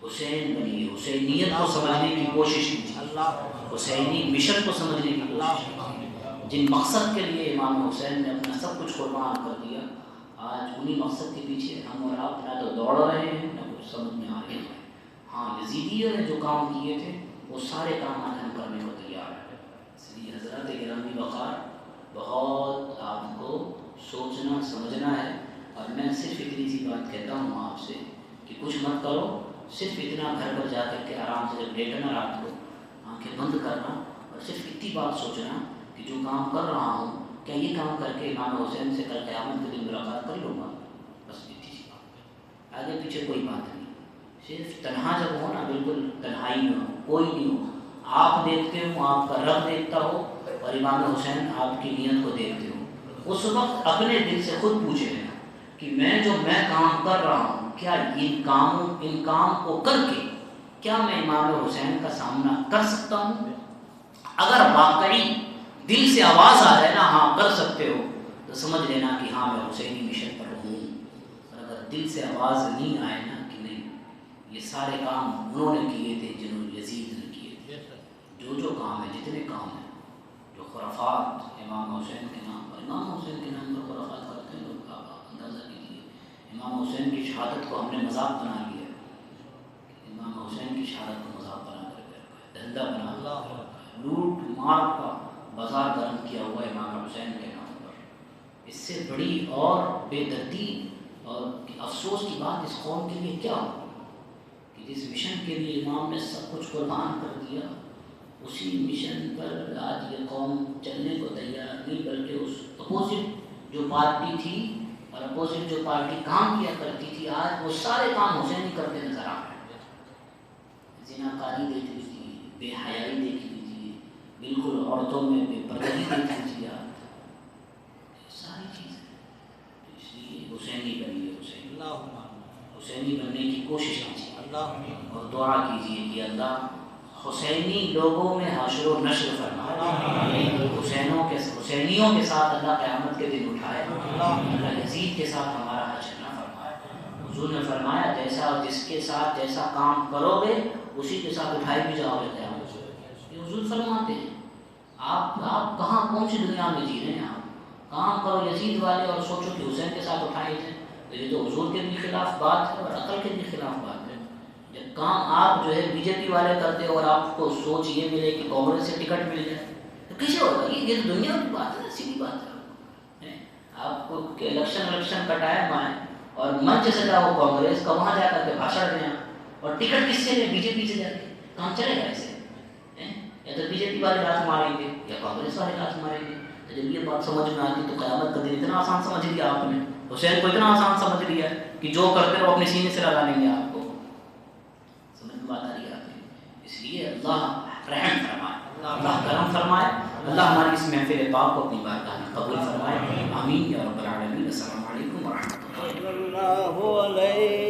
حسین بنیے، حسینیت کو سمجھنے کی کوشش کیجیے، حسینی مشن کو سمجھنے کی کوشش کیجیے، جن مقصد کے لیے امام حسین نے اپنا سب کچھ قربان کر دیا، آج انہی مقصد کے پیچھے ہم اور آپ نہ تو دوڑ رہے ہیں نہ کچھ سمجھ میں آ رہے ہیں۔ ہاں یزیدیوں نے جو کام کیے تھے وہ سارے کام آج ہم کرنے کو تیار ہیں۔ اس لیے حضرات گرامی وقار، بہت آپ کو سوچنا سمجھنا ہے، اور میں صرف اتنی سی بات کہتا ہوں آپ سے کہ کچھ مت کرو، صرف اتنا گھر پر جا کر کے آرام سے جب لیٹنا رات کو آنکھیں بند کرنا اور صرف اتنی بات سوچنا کہ جو کام کر رہا ہوں کیا یہ کام کر کے امام حسین سے کل قیامت کے دن ملاقات کر لوں گا. بس اتنی سی بات، آگے پیچھے کوئی بات نہیں. صرف تنہا جب ہو نا، بالکل تنہائی میں ہو، کوئی نہیں ہو، آپ دیکھتے ہو، آپ کا رب دیکھتا ہو اور امام حسین آپ کی نیت کو دیکھتے ہو، اس وقت اپنے دل سے خود پوچھے لینا کہ میں کام کر رہا ہوں، کیا ان کام کو کر کے کیا میں امام حسین کا سامنا کر سکتا ہوں. اگر واقعی دل سے آواز آ جائے نا ہاں کر سکتے ہو، تو سمجھ لینا کہ ہاں میں حسینی مشن پر ہوں. اور اگر دل سے آواز نہیں آئے نا کہ نہیں، یہ سارے کام انہوں نے کیے تھے جنہوں نے یزید نے کیے تھے، جو کام ہے، جتنے کام ہیں، جو خرافات امام حسین کے نام پر، امام حسین کے نام پر خرافات کرتے ہیں لوگ، آپ اندازہ کیجیے. امام حسین کی شہادت کو ہم نے مذاق بنا لیا، امام حسین کی شہادت کو مذاق بنا کر کے رکھا ہے، دھندا بنا کر کے رکھا ہے، لوٹ مار کا بازار گرم کیا ہوا ہے امام حسین کے نام پر. اس سے بڑی اور بے دردی اور افسوس کی بات اس قوم کے لیے کیا ہو کہ جس مشن کے لیے امام نے سب کچھ قربان کر دیا، اسی مشن پر آج یہ قوم چلنے کو تیار نہیں، بلکہ اس اپوزٹ جو پارٹی تھی اور اپوزٹ جو پارٹی کام کیا کرتی تھی، آج وہ سارے کام حسین ہی کرتے نظر آ رہے ہیں. زناکاری دیکھ لیجیے، بے حیائی دیکھ لیجیے، بالکل عورتوں میں بے پردگی دیکھ لیجیے، آپ ساری چیزیں. اس لیے حسینی بنیے، حسینی بننے کی کوشش کیجیے اور دعا کیجیے کہ اللہ حسینی لوگوں میں حشر و نشر فرمائے، حسینیوں کے ساتھ اللہ قیامت کے دن اٹھائے، اللہ یزید کے ساتھ ہمارا حشر نہ فرمائے. حضور نے فرمایا جیسا جس کے ساتھ جیسا کام کرو گے اسی کے ساتھ اٹھائی بھی جاؤ گے قیامت. یہ حضور فرماتے ہیں. آپ کہاں کون سی دنیا میں جی رہے ہیں؟ آپ کام کرو یزید والے اور سوچو کہ حسین کے ساتھ اٹھائے تھے، تو یہ تو حضور کے بھی خلاف بات ہے اور عقل کے بھی خلاف بات ہے. جب کام آپ جو ہے بی جے پی والے کرتے ہو اور آپ کو سوچ یہ ملے کہ کانگریس سے ٹکٹ مل جائے تو کیسے ہوگا؟ یہ تو دنیا کی بات ہے، سیدھی بات ہے. آپ کو الیکشن کا ٹائم آئے اور منچ سجا ہو کانگریس کا، وہاں جا کر کے بھاشن دیں اور ٹکٹ کس سے لیں؟ بی جے پی سے جا کے. کام چلے گا ایسے؟ یا تو بی جے پی والے ہاتھ ماریں گے یا کانگریس والے ہاتھ ماریں گے. جب یہ بات سمجھ میں آتی تو قیامت کا دن اتنا آسان سمجھ لیا آپ نے، حسین کو اتنا آسان سمجھ لیا کہ جو کرتے رہو اپنے سینے سے لگا لیں گے آپ کو. سمجھ میں بات آ رہی ہے آپ نے؟ اس لیے اللہ رحم فرمائے، اللہ کرم فرمائے، اللہ ہماری اس محفل پاک کو اپنی بارگاہ میں قبول فرمائے. آمین یا رب العالمین. السلام علیکم ورحمۃ اللہ.